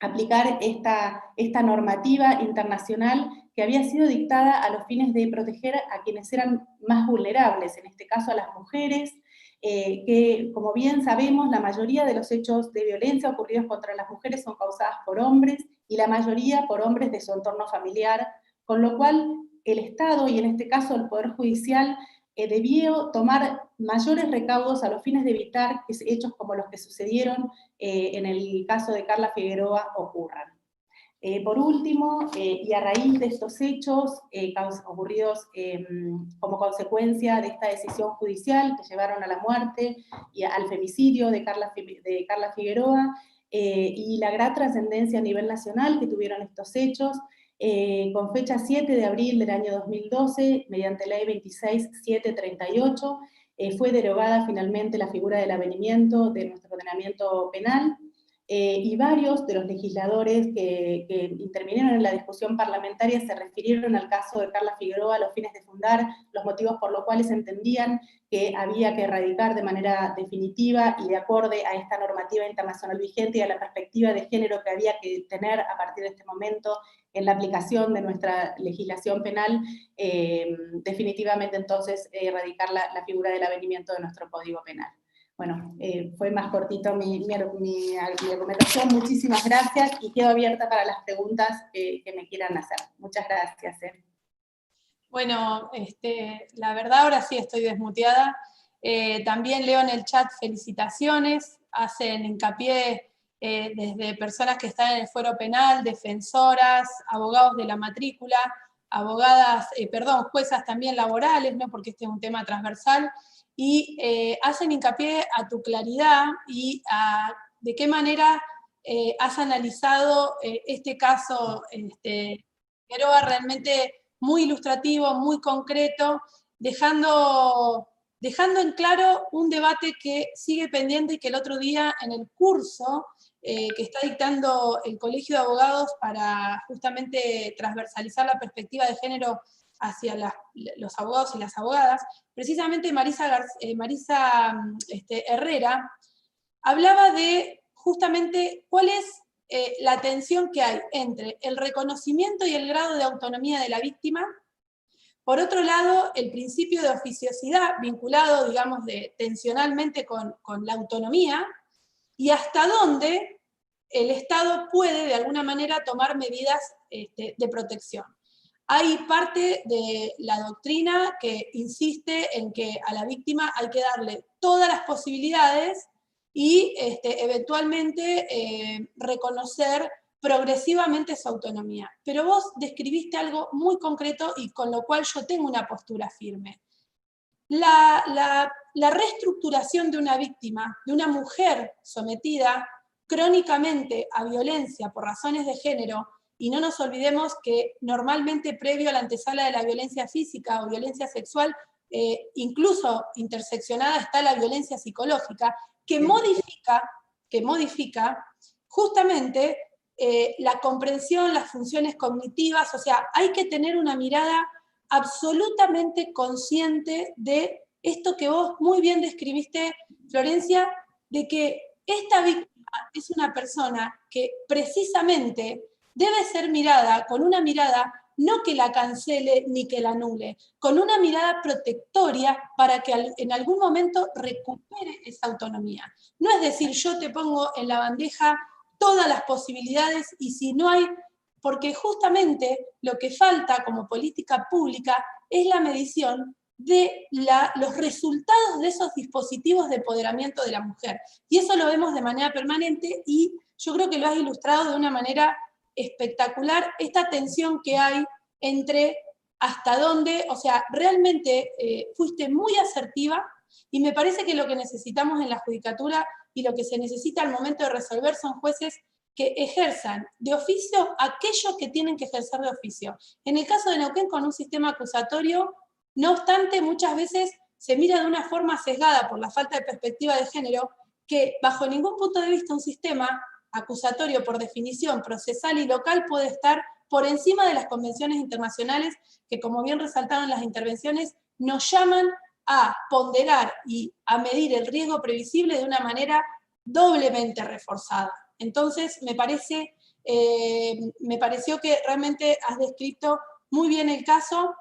aplicar esta normativa internacional que había sido dictada a los fines de proteger a quienes eran más vulnerables, en este caso a las mujeres, que como bien sabemos, la mayoría de los hechos de violencia ocurridos contra las mujeres son causadas por hombres, y la mayoría por hombres de su entorno familiar, con lo cual el Estado, y en este caso el Poder Judicial, debió tomar mayores recaudos a los fines de evitar que hechos como los que sucedieron en el caso de Carla Figueroa ocurran. Por último, y a raíz de estos hechos ocurridos como consecuencia de esta decisión judicial que llevaron a la muerte y al femicidio de Carla Figueroa, y la gran trascendencia a nivel nacional que tuvieron estos hechos, con fecha 7 de abril del año 2012, mediante ley 26738, fue derogada finalmente la figura del avenimiento de nuestro ordenamiento penal, y varios de los legisladores que intervinieron en la discusión parlamentaria se refirieron al caso de Carla Figueroa a los fines de fundar los motivos por los cuales entendían que había que erradicar de manera definitiva y de acorde a esta normativa internacional vigente y a la perspectiva de género que había que tener a partir de este momento en la aplicación de nuestra legislación penal, definitivamente entonces erradicar la figura del avenimiento de nuestro Código Penal. Bueno, fue más cortito mi argumentación. Muchísimas gracias y quedo abierta para las preguntas que me quieran hacer. Muchas gracias. Bueno, la verdad ahora sí estoy desmuteada. También leo en el chat felicitaciones, hacen hincapié desde personas que están en el fuero penal, defensoras, abogados de la matrícula, juezas también laborales, ¿no? Porque este es un tema transversal, y hacen hincapié a tu claridad y a de qué manera has analizado este caso, Figueroa, realmente muy ilustrativo, muy concreto, dejando en claro un debate que sigue pendiente y que el otro día en el curso que está dictando el Colegio de Abogados para justamente transversalizar la perspectiva de género hacia los abogados y las abogadas, precisamente Marisa Herrera hablaba de justamente cuál es la tensión que hay entre el reconocimiento y el grado de autonomía de la víctima. Por otro lado, el principio de oficiosidad vinculado, digamos, tensionalmente con la autonomía, y hasta dónde el Estado puede, de alguna manera, tomar medidas de protección. Hay parte de la doctrina que insiste en que a la víctima hay que darle todas las posibilidades y eventualmente reconocer progresivamente su autonomía. Pero vos describiste algo muy concreto y con lo cual yo tengo una postura firme. La reestructuración de una víctima, de una mujer sometida crónicamente a violencia por razones de género, y no nos olvidemos que normalmente previo a la antesala de la violencia física o violencia sexual, incluso interseccionada está la violencia psicológica, que modifica justamente la comprensión, las funciones cognitivas. O sea, hay que tener una mirada absolutamente consciente de esto que vos muy bien describiste, Florencia, de que esta víctima es una persona que precisamente debe ser mirada con una mirada no que la cancele ni que la anule, con una mirada protectoria para que en algún momento recupere esa autonomía. No es decir, yo te pongo en la bandeja todas las posibilidades y si no hay, porque justamente lo que falta como política pública es la medición de los resultados de esos dispositivos de empoderamiento de la mujer. Y eso lo vemos de manera permanente y yo creo que lo has ilustrado de una manera espectacular, esta tensión que hay entre hasta dónde, o sea, realmente fuiste muy asertiva y me parece que lo que necesitamos en la judicatura y lo que se necesita al momento de resolver son jueces que ejerzan de oficio aquello que tienen que ejercer de oficio. En el caso de Neuquén, con un sistema acusatorio, no obstante, muchas veces se mira de una forma sesgada por la falta de perspectiva de género, que bajo ningún punto de vista un sistema acusatorio por definición procesal y local puede estar por encima de las convenciones internacionales que, como bien resaltaron las intervenciones, nos llaman a ponderar y a medir el riesgo previsible de una manera doblemente reforzada. Entonces, me pareció que realmente has descrito muy bien el caso,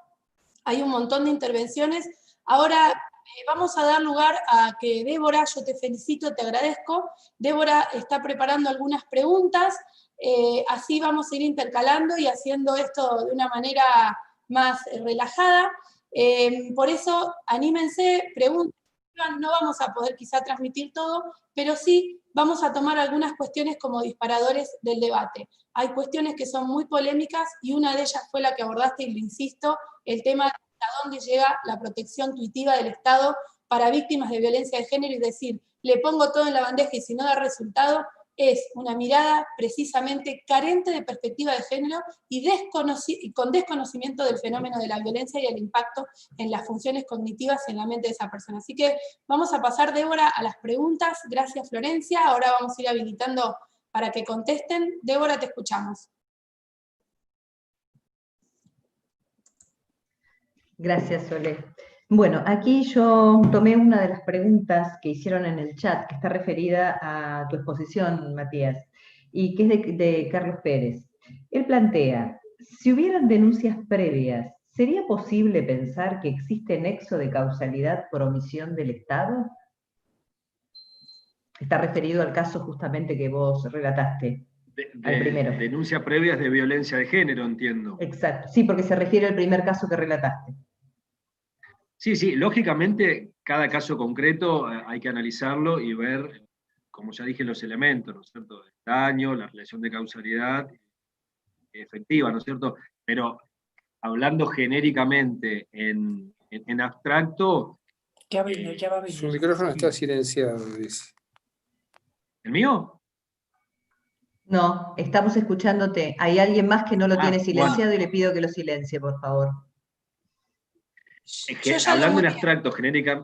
hay un montón de intervenciones. Ahora vamos a dar lugar a que Débora, yo te felicito, te agradezco, Débora está preparando algunas preguntas, así vamos a ir intercalando y haciendo esto de una manera más relajada. Por eso, anímense, pregunten, no vamos a poder quizá transmitir todo, pero sí vamos a tomar algunas cuestiones como disparadores del debate. Hay cuestiones que son muy polémicas y una de ellas fue la que abordaste y lo insisto, el tema de hasta dónde llega la protección tuitiva del Estado para víctimas de violencia de género, y decir, le pongo todo en la bandeja y si no da resultado, es una mirada precisamente carente de perspectiva de género y con desconocimiento del fenómeno de la violencia y el impacto en las funciones cognitivas y en la mente de esa persona. Así que vamos a pasar, Débora, a las preguntas. Gracias, Florencia. Ahora vamos a ir habilitando para que contesten. Débora, te escuchamos. Gracias, Sole. Bueno, aquí yo tomé una de las preguntas que hicieron en el chat, que está referida a tu exposición, Matías, y que es de Carlos Pérez. Él plantea, si hubieran denuncias previas, ¿sería posible pensar que existe nexo de causalidad por omisión del Estado? Está referido al caso justamente que vos relataste, al primero. Denuncias previas de violencia de género, entiendo. Exacto, sí, porque se refiere al primer caso que relataste. Sí, sí, lógicamente cada caso concreto hay que analizarlo y ver, como ya dije, los elementos, ¿no es cierto? El daño, la relación de causalidad efectiva, ¿no es cierto? Pero hablando genéricamente en abstracto... Ya va a venir. Su micrófono está silenciado, dice. ¿El mío? No, estamos escuchándote. Hay alguien más que no lo tiene silenciado bueno. y le pido que lo silencie, por favor. Es que hablando en abstracto, genérica...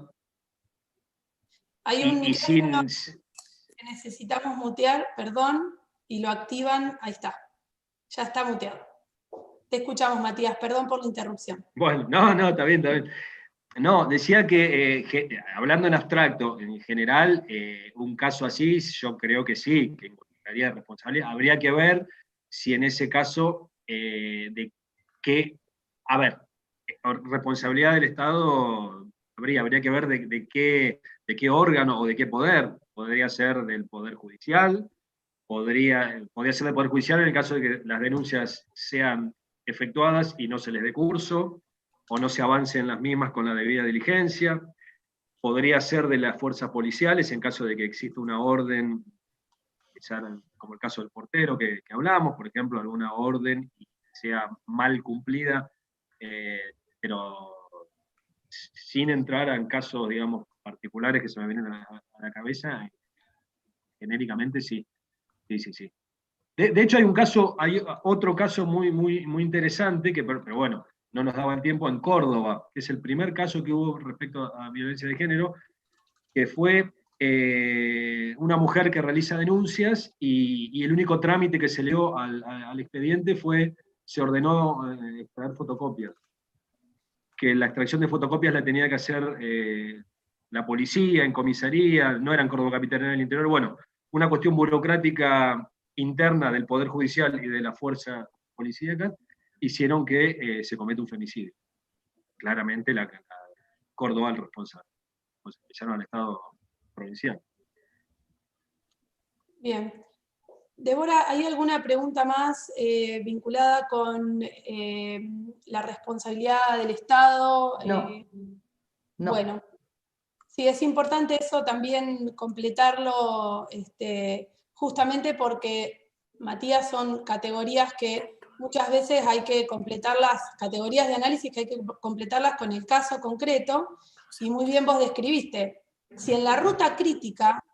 Hay un y sin... que necesitamos mutear, perdón, y lo activan, ahí está. Ya está muteado. Te escuchamos, Matías, perdón por la interrupción. Bueno, no, está bien, está bien. No, decía que hablando en abstracto, en general, un caso así, yo creo que sí, que involucraría responsabilidad. Habría que ver si en ese caso, de qué, a ver, responsabilidad del Estado, habría que ver de qué órgano o de qué poder. Podría ser del Poder Judicial, podría ser del Poder Judicial en el caso de que las denuncias sean efectuadas y no se les dé curso, o no se avance en las mismas con la debida diligencia. Podría ser de las fuerzas policiales en caso de que exista una orden, como el caso del portero que hablamos, por ejemplo, alguna orden y sea mal cumplida, pero sin entrar en casos, digamos, particulares que se me vienen a la cabeza, genéricamente sí. Sí. De hecho, hay otro caso muy interesante, pero bueno, no nos daba el tiempo, en Córdoba, que es el primer caso que hubo respecto a violencia de género, que fue una mujer que realiza denuncias y el único trámite que se le dio al expediente se ordenó extraer fotocopias, que la extracción de fotocopias la tenía que hacer la policía en comisaría, no era en Córdoba Capital, en el interior. Bueno, una cuestión burocrática interna del Poder Judicial y de la fuerza policíaca hicieron que se cometa un femicidio. Claramente la Córdoba el responsable. Pues empezaron al Estado provincial. Bien. Débora, ¿hay alguna pregunta más vinculada con la responsabilidad del Estado? No. Bueno, sí, es importante eso también completarlo, justamente porque, Matías, son categorías que muchas veces hay que completarlas, categorías de análisis que hay que completarlas con el caso concreto, y muy bien vos describiste, si en la ruta crítica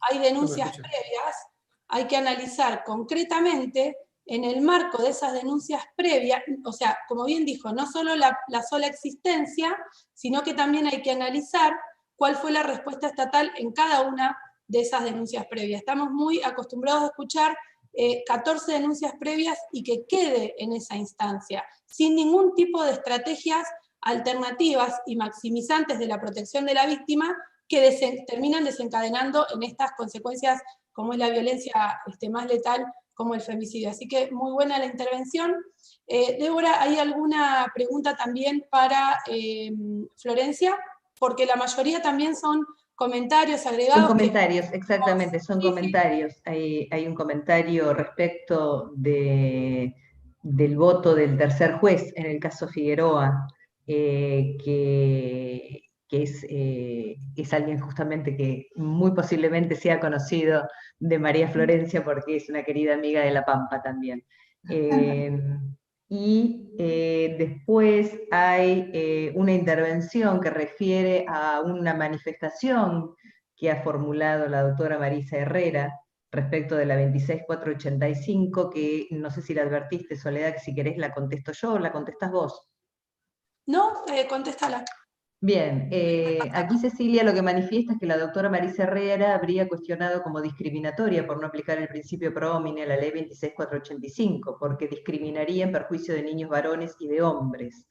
hay denuncias previas, hay que analizar concretamente en el marco de esas denuncias previas, o sea, como bien dijo, no solo la sola existencia, sino que también hay que analizar cuál fue la respuesta estatal en cada una de esas denuncias previas. Estamos muy acostumbrados a escuchar 14 denuncias previas y que quede en esa instancia, sin ningún tipo de estrategias alternativas y maximizantes de la protección de la víctima que terminan desencadenando en estas consecuencias como es la violencia más letal como el femicidio. Así que muy buena la intervención. Débora, ¿hay alguna pregunta también para Florencia? Porque la mayoría también son comentarios agregados. Son comentarios, exactamente, son comentarios. Hay un comentario respecto del voto del tercer juez en el caso Figueroa, que es alguien justamente que muy posiblemente sea conocido de María Florencia porque es una querida amiga de La Pampa también. Después hay una intervención que refiere a una manifestación que ha formulado la doctora Marisa Herrera respecto de la 26485, que no sé si la advertiste, Soledad, que si querés la contesto yo o la contestás vos. No, contéstala. Bien, aquí Cecilia lo que manifiesta es que la doctora Marisa Herrera habría cuestionado como discriminatoria por no aplicar el principio pro homine a la ley 26485, porque discriminaría en perjuicio de niños varones y de hombres.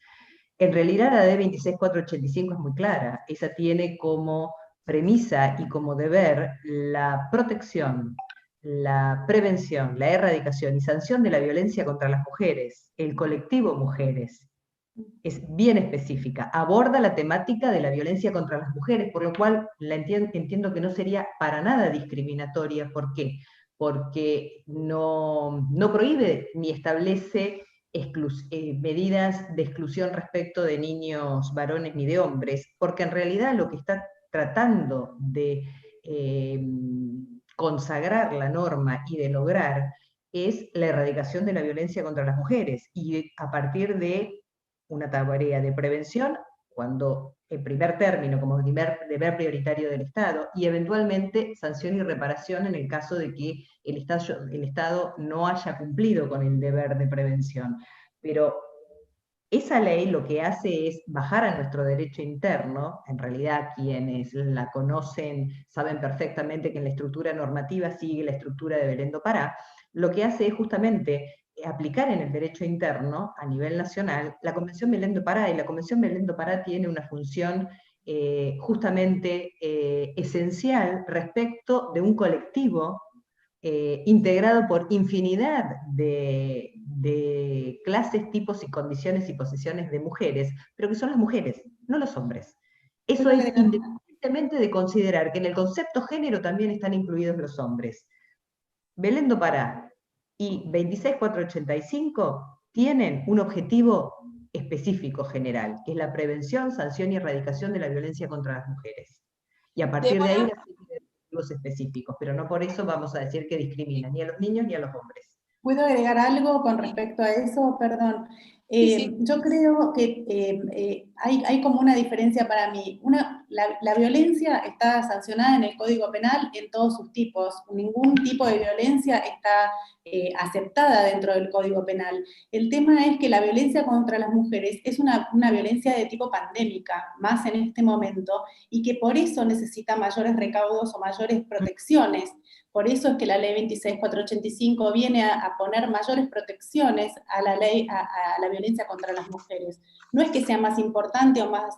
En realidad la ley 26485 es muy clara, esa tiene como premisa y como deber la protección, la prevención, la erradicación y sanción de la violencia contra las mujeres, el colectivo mujeres. Es bien específica, aborda la temática de la violencia contra las mujeres, por lo cual entiendo que no sería para nada discriminatoria. ¿Por qué? Porque no prohíbe ni establece medidas de exclusión respecto de niños varones ni de hombres, porque en realidad lo que está tratando de consagrar la norma y de lograr es la erradicación de la violencia contra las mujeres, y a partir de una tarea de prevención, cuando en primer término, como deber prioritario del Estado, y eventualmente sanción y reparación en el caso de que el Estado no haya cumplido con el deber de prevención. Pero esa ley lo que hace es bajar a nuestro derecho interno. En realidad quienes la conocen saben perfectamente que en la estructura normativa sigue la estructura de Belén do Pará. Lo que hace es justamente aplicar en el derecho interno, a nivel nacional, la Convención Belén do Pará, y la Convención Belén do Pará tiene una función justamente esencial respecto de un colectivo integrado por infinidad de clases, tipos y condiciones y posiciones de mujeres, pero que son las mujeres, no los hombres. Eso es independientemente de considerar que en el concepto género también están incluidos los hombres. Belén do Pará y 26485 tienen un objetivo específico general, que es la prevención, sanción y erradicación de la violencia contra las mujeres. Y a partir de ahí una serie de objetivos específicos, pero no por eso vamos a decir que discrimina ni a los niños ni a los hombres. ¿Puedo agregar algo con respecto a eso? Perdón. Sí. Yo creo que hay como una diferencia para mí. La violencia está sancionada en el Código Penal en todos sus tipos. Ningún tipo de violencia está aceptada dentro del Código Penal. El tema es que la violencia contra las mujeres es una violencia de tipo pandémica, más en este momento, y que por eso necesita mayores recaudos o mayores protecciones. Por eso es que la ley 26485 viene a poner mayores protecciones a la ley, a la violencia contra las mujeres. No es que sea más importante o más,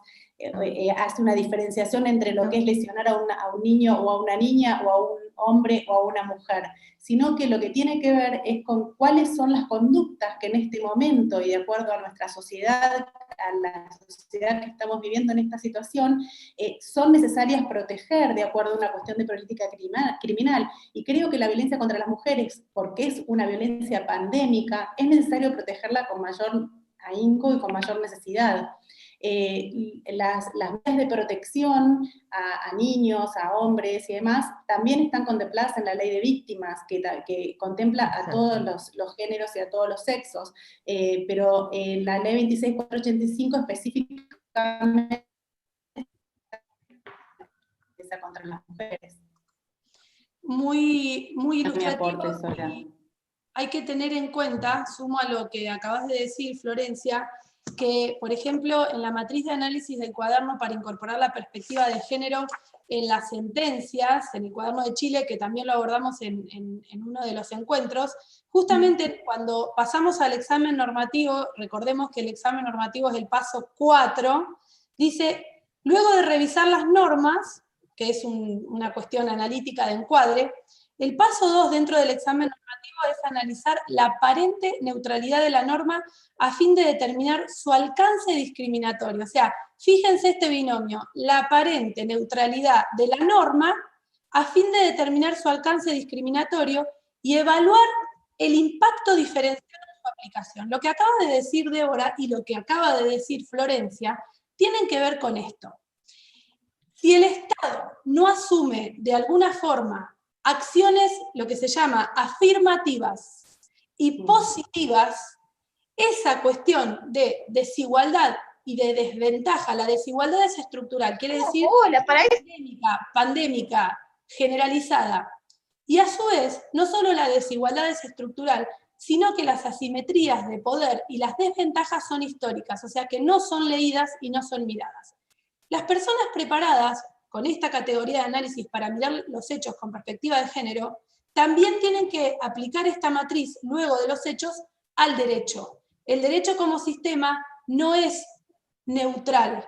hace una diferenciación entre lo que es lesionar a un niño o a una niña o a un hombre o a una mujer, sino que lo que tiene que ver es con cuáles son las conductas que en este momento y de acuerdo a nuestra sociedad, a la sociedad que estamos viviendo en esta situación, son necesarias proteger de acuerdo a una cuestión de política criminal. Y creo que la violencia contra las mujeres, porque es una violencia pandémica, es necesario protegerla con mayor ahínco y con mayor necesidad. Las medidas de protección a niños, a hombres y demás, también están contempladas en la ley de víctimas, que contempla a todos los géneros y a todos los sexos, pero la ley 26485 específicamente contra las mujeres. Muy ilustrativo. Aporte, hay que tener en cuenta, sumo a lo que acabas de decir, Florencia, que, por ejemplo, en la matriz de análisis del cuaderno para incorporar la perspectiva de género en las sentencias, en el cuaderno de Chile, que también lo abordamos en uno de los encuentros, justamente cuando pasamos al examen normativo, recordemos que el examen normativo es el paso 4, dice, luego de revisar las normas, que es una cuestión analítica de encuadre, el paso 2 dentro del examen normativo es analizar la aparente neutralidad de la norma a fin de determinar su alcance discriminatorio. O sea, fíjense este binomio, la aparente neutralidad de la norma a fin de determinar su alcance discriminatorio y evaluar el impacto diferencial de su aplicación. Lo que acaba de decir Débora y lo que acaba de decir Florencia tienen que ver con esto. Si el Estado no asume de alguna forma acciones, lo que se llama afirmativas y positivas, esa cuestión de desigualdad y de desventaja, la desigualdad es estructural, quiere decir pandémica, generalizada. Y a su vez, no solo la desigualdad es estructural, sino que las asimetrías de poder y las desventajas son históricas, o sea que no son leídas y no son miradas. Las personas preparadas con esta categoría de análisis para mirar los hechos con perspectiva de género, también tienen que aplicar esta matriz luego de los hechos al derecho. El derecho como sistema no es neutral,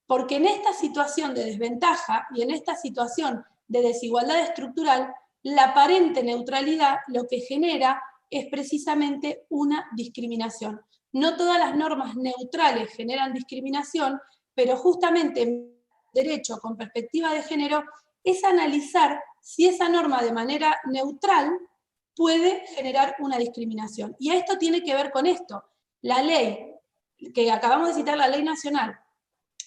porque en esta situación de desventaja y en esta situación de desigualdad estructural, la aparente neutralidad lo que genera es precisamente una discriminación. No todas las normas neutrales generan discriminación, pero justamente en derecho con perspectiva de género es analizar si esa norma de manera neutral puede generar una discriminación. Y esto tiene que ver con esto. La ley, que acabamos de citar, la ley nacional,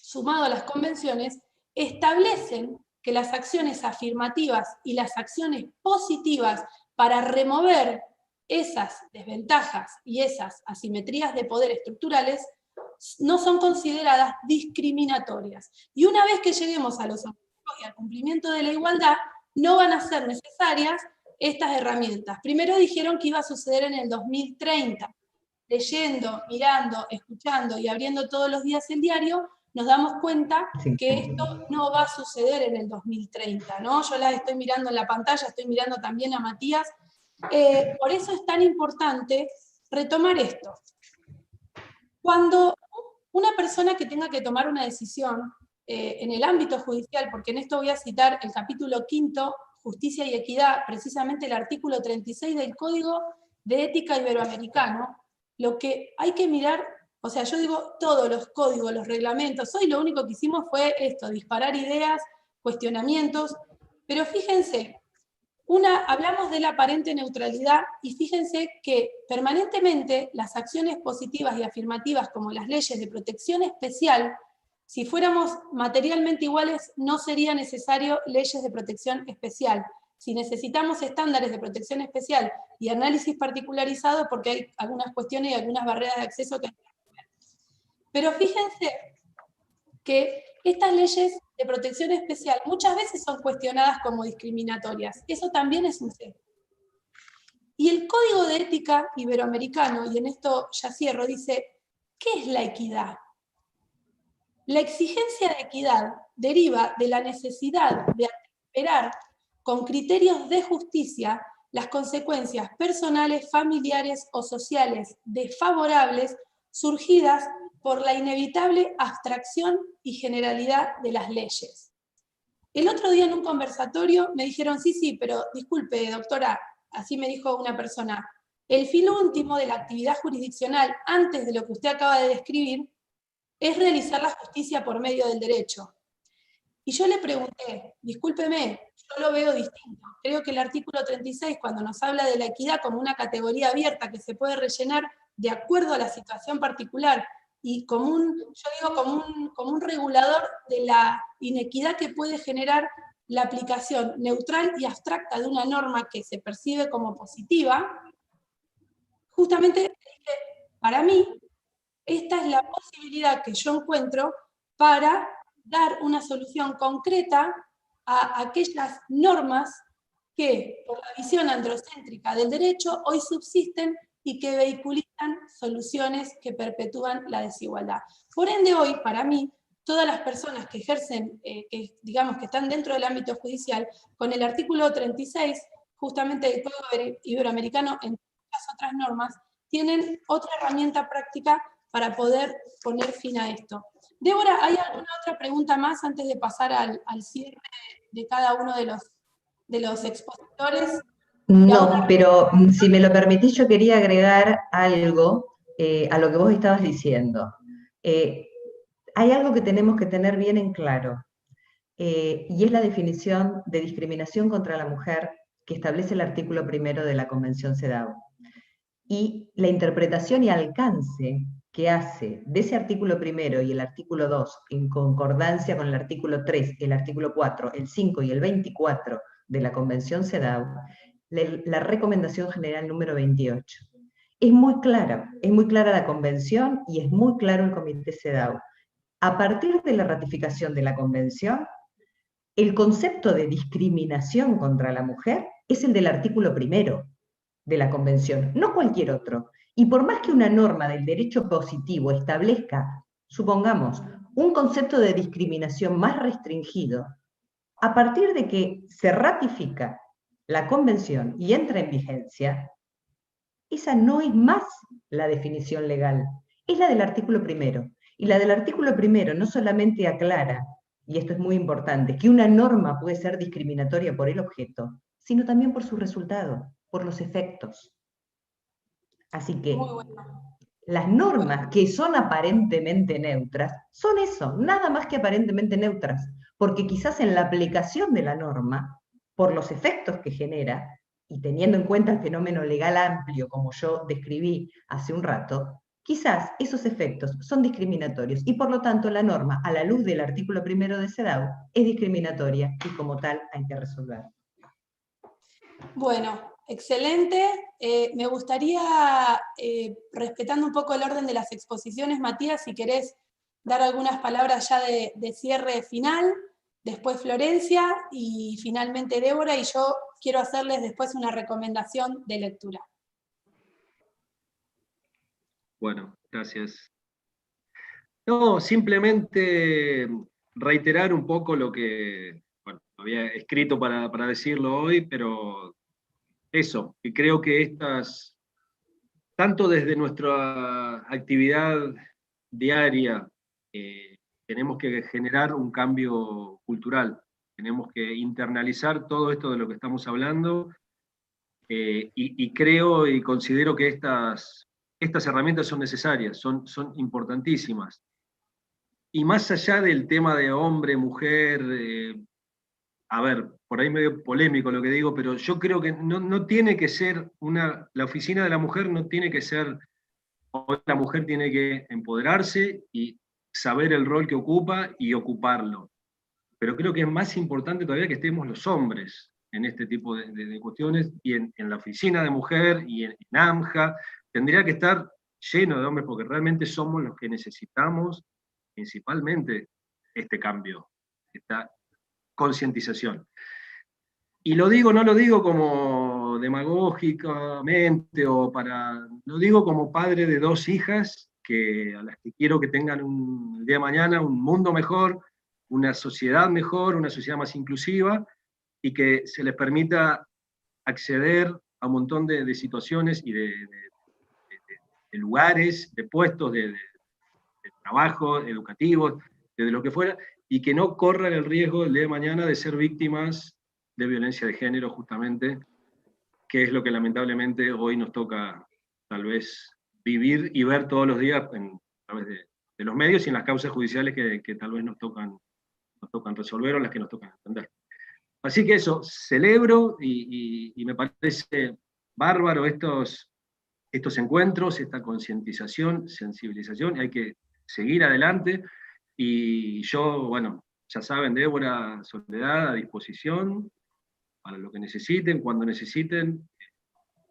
sumado a las convenciones, establecen que las acciones afirmativas y las acciones positivas para remover esas desventajas y esas asimetrías de poder estructurales no son consideradas discriminatorias. Y una vez que lleguemos a los objetivos y al cumplimiento de la igualdad, no van a ser necesarias estas herramientas. Primero dijeron que iba a suceder en el 2030. Leyendo, mirando, escuchando y abriendo todos los días el diario, nos damos cuenta que esto no va a suceder en el 2030, ¿no? Yo las estoy mirando en la pantalla, estoy mirando también a Matías. Por eso es tan importante retomar esto. Cuando una persona que tenga que tomar una decisión en el ámbito judicial, porque en esto voy a citar el capítulo 5, Justicia y Equidad, precisamente el artículo 36 del Código de Ética Iberoamericano, lo que hay que mirar, o sea, yo digo todos los códigos, los reglamentos, hoy lo único que hicimos fue esto, disparar ideas, cuestionamientos, pero fíjense, hablamos de la aparente neutralidad y fíjense que permanentemente las acciones positivas y afirmativas como las leyes de protección especial, si fuéramos materialmente iguales no sería necesario leyes de protección especial. Si necesitamos estándares de protección especial y análisis particularizado porque hay algunas cuestiones y algunas barreras de acceso que hay que resolver. Pero fíjense que estas leyes de protección especial muchas veces son cuestionadas como discriminatorias. Eso también es un sesgo. Y el Código de Ética Iberoamericano, y en esto ya cierro, dice, ¿qué es la equidad? La exigencia de equidad deriva de la necesidad de esperar con criterios de justicia las consecuencias personales, familiares o sociales desfavorables surgidas por la inevitable abstracción y generalidad de las leyes. El otro día en un conversatorio me dijeron, sí, pero disculpe, doctora, así me dijo una persona, el fin último de la actividad jurisdiccional, antes de lo que usted acaba de describir, es realizar la justicia por medio del derecho. Y yo le pregunté, discúlpeme, yo lo veo distinto. Creo que el artículo 36, cuando nos habla de la equidad como una categoría abierta que se puede rellenar de acuerdo a la situación particular, y como un regulador de la inequidad que puede generar la aplicación neutral y abstracta de una norma que se percibe como positiva, justamente para mí, esta es la posibilidad que yo encuentro para dar una solución concreta a aquellas normas que, por la visión androcéntrica del derecho, hoy subsisten y que vehiculizan soluciones que perpetúan la desigualdad. Por ende, hoy, para mí, todas las personas que ejercen, digamos que están dentro del ámbito judicial, con el artículo 36, justamente del Código Iberoamericano, en muchas otras normas, tienen otra herramienta práctica para poder poner fin a esto. Débora, ¿hay alguna otra pregunta más antes de pasar al cierre de cada uno de los expositores? No, pero si me lo permitís, yo quería agregar algo a lo que vos estabas diciendo. Hay algo que tenemos que tener bien en claro, y es la definición de discriminación contra la mujer que establece el artículo 1 de la Convención CEDAW. Y la interpretación y alcance que hace de ese artículo 1 y el artículo 2, en concordancia con el artículo 3, el artículo 4, el 5 y el 24 de la Convención CEDAW, la recomendación general número 28. Es muy clara la Convención y es muy claro el Comité CEDAW. A partir de la ratificación de la Convención, el concepto de discriminación contra la mujer es el del artículo 1 de la Convención, no cualquier otro. Y por más que una norma del derecho positivo establezca, supongamos, un concepto de discriminación más restringido, a partir de que se ratifica la Convención y entra en vigencia, esa no es más la definición legal, es la del artículo 1. Y la del artículo 1 no solamente aclara, y esto es muy importante, que una norma puede ser discriminatoria por el objeto, sino también por su resultado, por los efectos. Así que las normas que son aparentemente neutras, son eso, nada más que aparentemente neutras, porque quizás en la aplicación de la norma, por los efectos que genera, y teniendo en cuenta el fenómeno legal amplio como yo describí hace un rato, quizás esos efectos son discriminatorios y por lo tanto la norma, a la luz del artículo 1 de CEDAW, es discriminatoria y como tal hay que resolver. Bueno, excelente. Me gustaría, respetando un poco el orden de las exposiciones, Matías, si querés dar algunas palabras ya de cierre final, después Florencia y finalmente Débora, y yo quiero hacerles después una recomendación de lectura. Bueno, gracias. No, simplemente reiterar un poco lo que había escrito para decirlo hoy, pero eso, que creo que tanto desde nuestra actividad diaria, tenemos que generar un cambio cultural, tenemos que internalizar todo esto de lo que estamos hablando, y creo y considero que estas herramientas son necesarias, son importantísimas. Y más allá del tema de hombre, mujer, a ver, por ahí medio polémico lo que digo, pero yo creo que no tiene que ser la oficina de la mujer no tiene que ser, la mujer tiene que empoderarse y saber el rol que ocupa y ocuparlo. Pero creo que es más importante todavía que estemos los hombres en este tipo de cuestiones, y en la oficina de mujer y en AMJA, tendría que estar lleno de hombres, porque realmente somos los que necesitamos principalmente este cambio, esta concientización. Y no lo digo como demagógicamente lo digo como padre de 2 hijas a las que quiero que tengan el día de mañana un mundo mejor, una sociedad mejor, una sociedad más inclusiva, y que se les permita acceder a un montón de situaciones y de lugares, de puestos, de trabajo, educativos, de lo que fuera, y que no corran el riesgo el día de mañana de ser víctimas de violencia de género, justamente, que es lo que lamentablemente hoy nos toca tal vez vivir y ver todos los días a través de los medios y en las causas judiciales que tal vez nos tocan resolver o las que nos tocan entender. Así que eso, celebro y me parece bárbaro estos encuentros, esta concientización, sensibilización, hay que seguir adelante. Y yo, bueno, ya saben, Débora, Soledad, a disposición para lo que necesiten, cuando necesiten,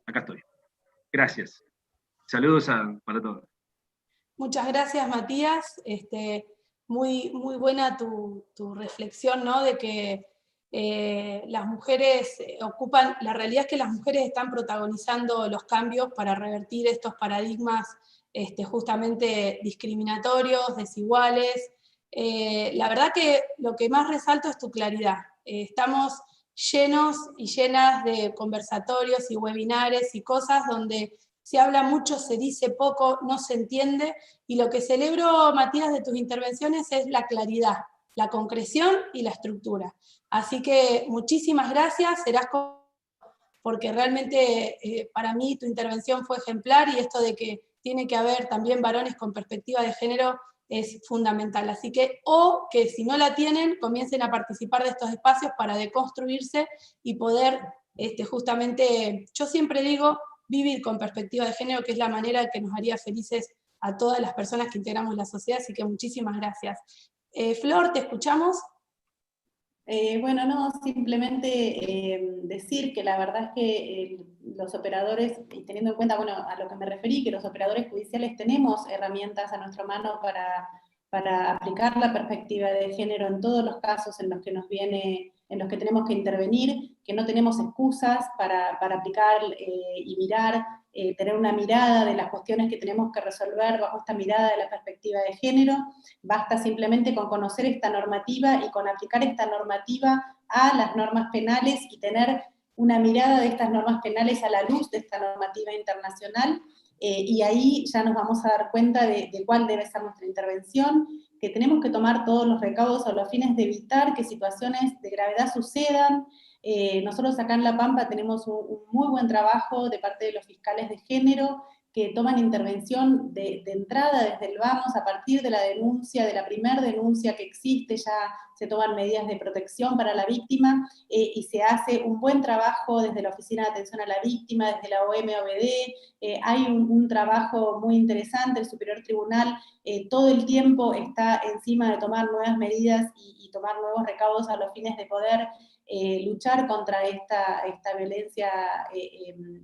acá estoy. Gracias. Saludos para todos. Muchas gracias, Matías. Muy buena tu reflexión, ¿no? De que las mujeres ocupan, la realidad es que las mujeres están protagonizando los cambios para revertir estos paradigmas justamente discriminatorios, desiguales. La verdad que lo que más resalto es tu claridad. Estamos llenos y llenas de conversatorios y webinares y cosas donde se habla mucho, se dice poco, no se entiende, y lo que celebro, Matías, de tus intervenciones es la claridad, la concreción y la estructura. Así que muchísimas gracias, porque realmente para mí tu intervención fue ejemplar, y esto de que tiene que haber también varones con perspectiva de género es fundamental. Así que, o que si no la tienen, comiencen a participar de estos espacios para deconstruirse y poder justamente, yo siempre digo, vivir con perspectiva de género, que es la manera que nos haría felices a todas las personas que integramos la sociedad. Así que muchísimas gracias. Flor, ¿te escuchamos? Bueno, no, simplemente decir que la verdad es que los operadores, y teniendo en cuenta, bueno, a lo que me referí, que los operadores judiciales tenemos herramientas a nuestra mano para aplicar la perspectiva de género en todos los casos en los que en los que tenemos que intervenir, que no tenemos excusas para aplicar y mirar, tener una mirada de las cuestiones que tenemos que resolver bajo esta mirada de la perspectiva de género. Basta simplemente con conocer esta normativa y con aplicar esta normativa a las normas penales y tener una mirada de estas normas penales a la luz de esta normativa internacional, y ahí ya nos vamos a dar cuenta de cuál debe ser nuestra intervención, que tenemos que tomar todos los recaudos a los fines de evitar que situaciones de gravedad sucedan. Nosotros acá en La Pampa tenemos un muy buen trabajo de parte de los fiscales de género, que toman intervención de entrada desde el vamos, a partir de la denuncia, de la primera denuncia que existe, ya se toman medidas de protección para la víctima, y se hace un buen trabajo desde la Oficina de Atención a la Víctima, desde la OM-OBD, hay un trabajo muy interesante, el Superior Tribunal todo el tiempo está encima de tomar nuevas medidas y tomar nuevos recaudos a los fines de poder luchar contra esta violencia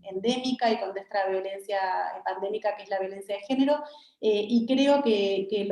endémica y contra esta violencia pandémica que es la violencia de género, y creo que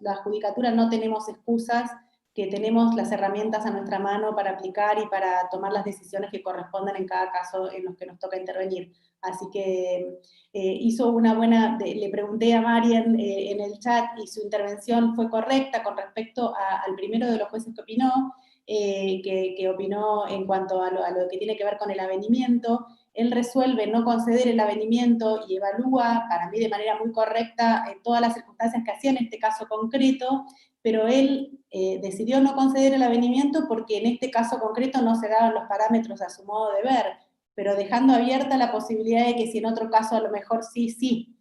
la judicatura no tenemos excusas, que tenemos las herramientas a nuestra mano para aplicar y para tomar las decisiones que corresponden en cada caso en los que nos toca intervenir. Así que hizo una buena, le pregunté a Marian en el chat y su intervención fue correcta con respecto al primero de los jueces que opinó, que opinó en cuanto a lo que tiene que ver con el avenimiento. Él resuelve no conceder el avenimiento y evalúa, para mí de manera muy correcta, todas las circunstancias que hacía en este caso concreto, pero él decidió no conceder el avenimiento porque en este caso concreto no se daban los parámetros a su modo de ver, pero dejando abierta la posibilidad de que si en otro caso a lo mejor sí.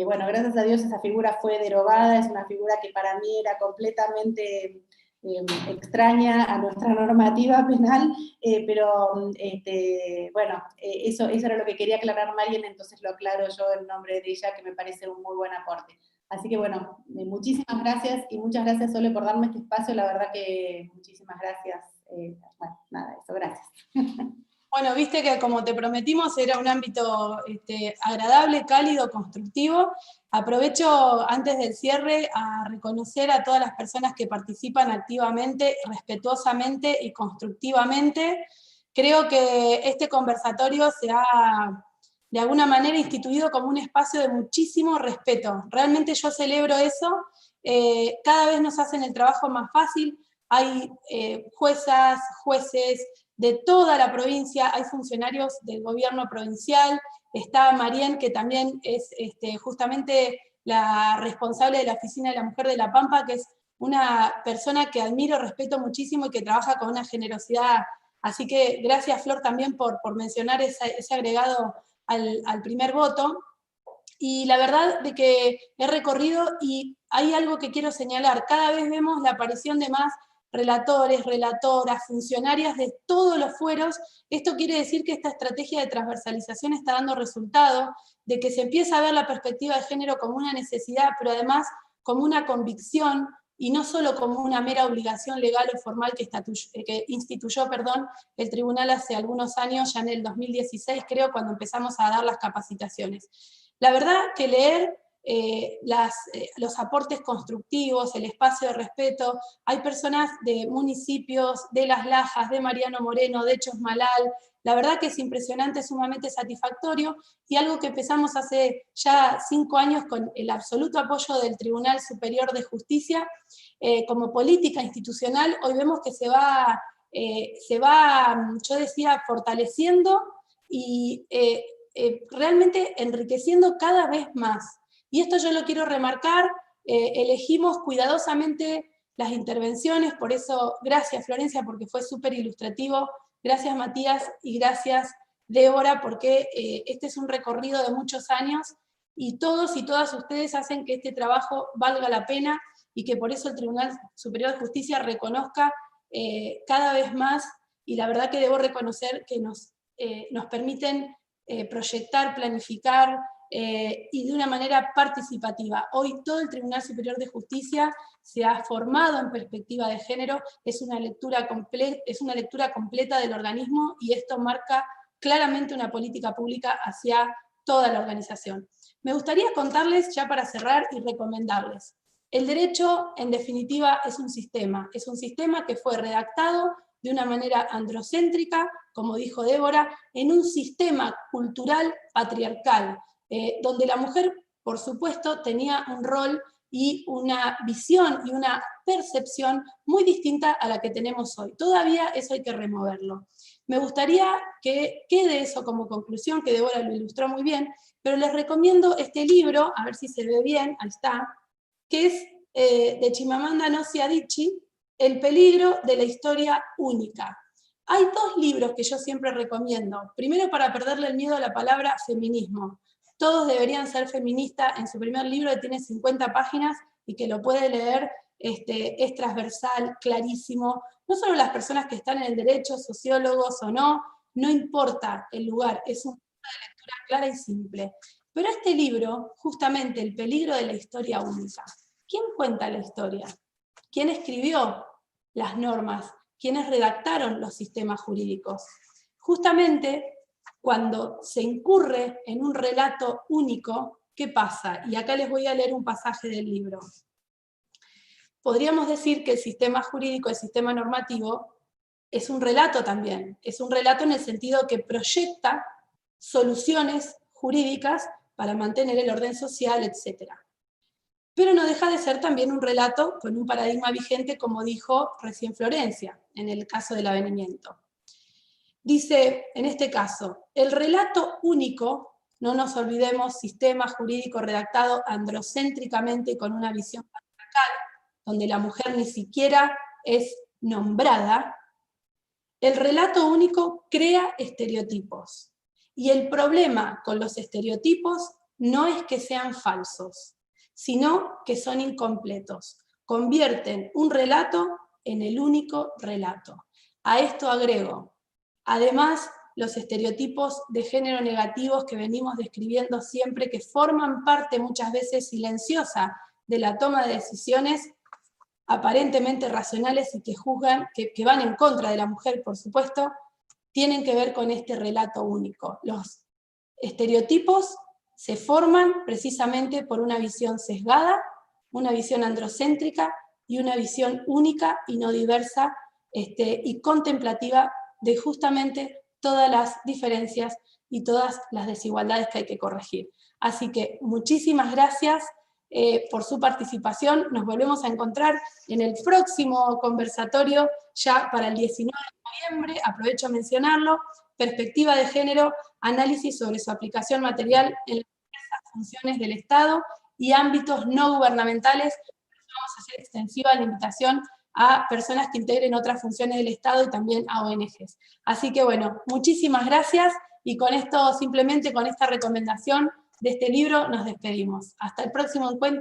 Bueno, gracias a Dios esa figura fue derogada, es una figura que para mí era completamente extraña a nuestra normativa penal, pero bueno, eso era lo que quería aclarar Marian, entonces lo aclaro yo en nombre de ella, que me parece un muy buen aporte. Así que bueno, muchísimas gracias, y muchas gracias Sole por darme este espacio, la verdad que muchísimas gracias. Bueno, nada, eso, gracias. Bueno, viste que como te prometimos era un ámbito agradable, cálido, constructivo. Aprovecho antes del cierre a reconocer a todas las personas que participan activamente, respetuosamente y constructivamente. Creo que este conversatorio se ha de alguna manera instituido como un espacio de muchísimo respeto. Realmente yo celebro eso. Cada vez nos hacen el trabajo más fácil. Hay juezas, jueces de toda la provincia, hay funcionarios del gobierno provincial, está Marian, que también es justamente la responsable de la Oficina de la Mujer de La Pampa, que es una persona que admiro, respeto muchísimo y que trabaja con una generosidad. Así que gracias, Flor, también por mencionar ese agregado al primer voto. Y la verdad de que he recorrido y hay algo que quiero señalar. Cada vez vemos la aparición de más relatores, relatoras, funcionarias de todos los fueros. Esto quiere decir que esta estrategia de transversalización está dando resultado, de que se empieza a ver la perspectiva de género como una necesidad, pero además como una convicción, y no solo como una mera obligación legal o formal que instituyó el tribunal hace algunos años, ya en el 2016 creo, cuando empezamos a dar las capacitaciones. La verdad que leer los aportes constructivos, el espacio de respeto. Hay personas de municipios, de Las Lajas, de Mariano Moreno, de Chosmalal. La verdad que es impresionante, sumamente satisfactorio, y algo que empezamos hace ya 5 años con el absoluto apoyo del Tribunal Superior de Justicia, como política institucional, hoy vemos que se va, yo decía, fortaleciendo y realmente enriqueciendo cada vez más. Y esto yo lo quiero remarcar, elegimos cuidadosamente las intervenciones, por eso gracias Florencia, porque fue súper ilustrativo, gracias Matías y gracias Débora, porque este es un recorrido de muchos años, y todos y todas ustedes hacen que este trabajo valga la pena, y que por eso el Tribunal Superior de Justicia reconozca cada vez más, y la verdad que debo reconocer que nos permiten proyectar, planificar, y de una manera participativa. Hoy todo el Tribunal Superior de Justicia se ha formado en perspectiva de género, es una lectura completa del organismo, y esto marca claramente una política pública hacia toda la organización. Me gustaría contarles, ya para cerrar, y recomendarles. El derecho, en definitiva, es un sistema que fue redactado de una manera androcéntrica, como dijo Débora, en un sistema cultural patriarcal, donde la mujer, por supuesto, tenía un rol y una visión y una percepción muy distinta a la que tenemos hoy. Todavía eso hay que removerlo. Me gustaría que quede eso como conclusión, que Débora lo ilustró muy bien, pero les recomiendo este libro, a ver si se ve bien, ahí está, que es de Chimamanda Ngozi Adichie, El peligro de la historia única. Hay 2 libros que yo siempre recomiendo. Primero, para perderle el miedo a la palabra feminismo. Todos deberían ser feministas. En su primer libro, que tiene 50 páginas y que lo puede leer, es transversal, clarísimo. No solo las personas que están en el derecho, sociólogos o no, no importa el lugar, es un libro de lectura clara y simple. Pero este libro, justamente, El peligro de la historia única. ¿Quién cuenta la historia? ¿Quién escribió las normas? ¿Quiénes redactaron los sistemas jurídicos? Justamente, cuando se incurre en un relato único, ¿qué pasa? Y acá les voy a leer un pasaje del libro. Podríamos decir que el sistema jurídico, el sistema normativo, es un relato también. Es un relato en el sentido que proyecta soluciones jurídicas para mantener el orden social, etc. Pero no deja de ser también un relato con un paradigma vigente, como dijo recién Florencia, en el caso del avenimiento. Dice, en este caso, el relato único, no nos olvidemos, sistema jurídico redactado androcéntricamente y con una visión patriarcal, donde la mujer ni siquiera es nombrada. El relato único crea estereotipos. Y el problema con los estereotipos no es que sean falsos, sino que son incompletos. Convierten un relato en el único relato. A esto agrego, además, los estereotipos de género negativos que venimos describiendo siempre, que forman parte muchas veces silenciosa de la toma de decisiones aparentemente racionales y que juzgan, que van en contra de la mujer, por supuesto, tienen que ver con este relato único. Los estereotipos se forman precisamente por una visión sesgada, una visión androcéntrica y una visión única y no diversa y contemplativa de justamente todas las diferencias y todas las desigualdades que hay que corregir. Así que muchísimas gracias por su participación. Nos volvemos a encontrar en el próximo conversatorio, ya para el 19 de noviembre, aprovecho a mencionarlo, perspectiva de género, análisis sobre su aplicación material en las diversas funciones del Estado y ámbitos no gubernamentales. Vamos a hacer extensiva la invitación a personas que integren otras funciones del Estado y también a ONGs. Así que bueno, muchísimas gracias, y con esto, simplemente con esta recomendación de este libro, nos despedimos. Hasta el próximo encuentro.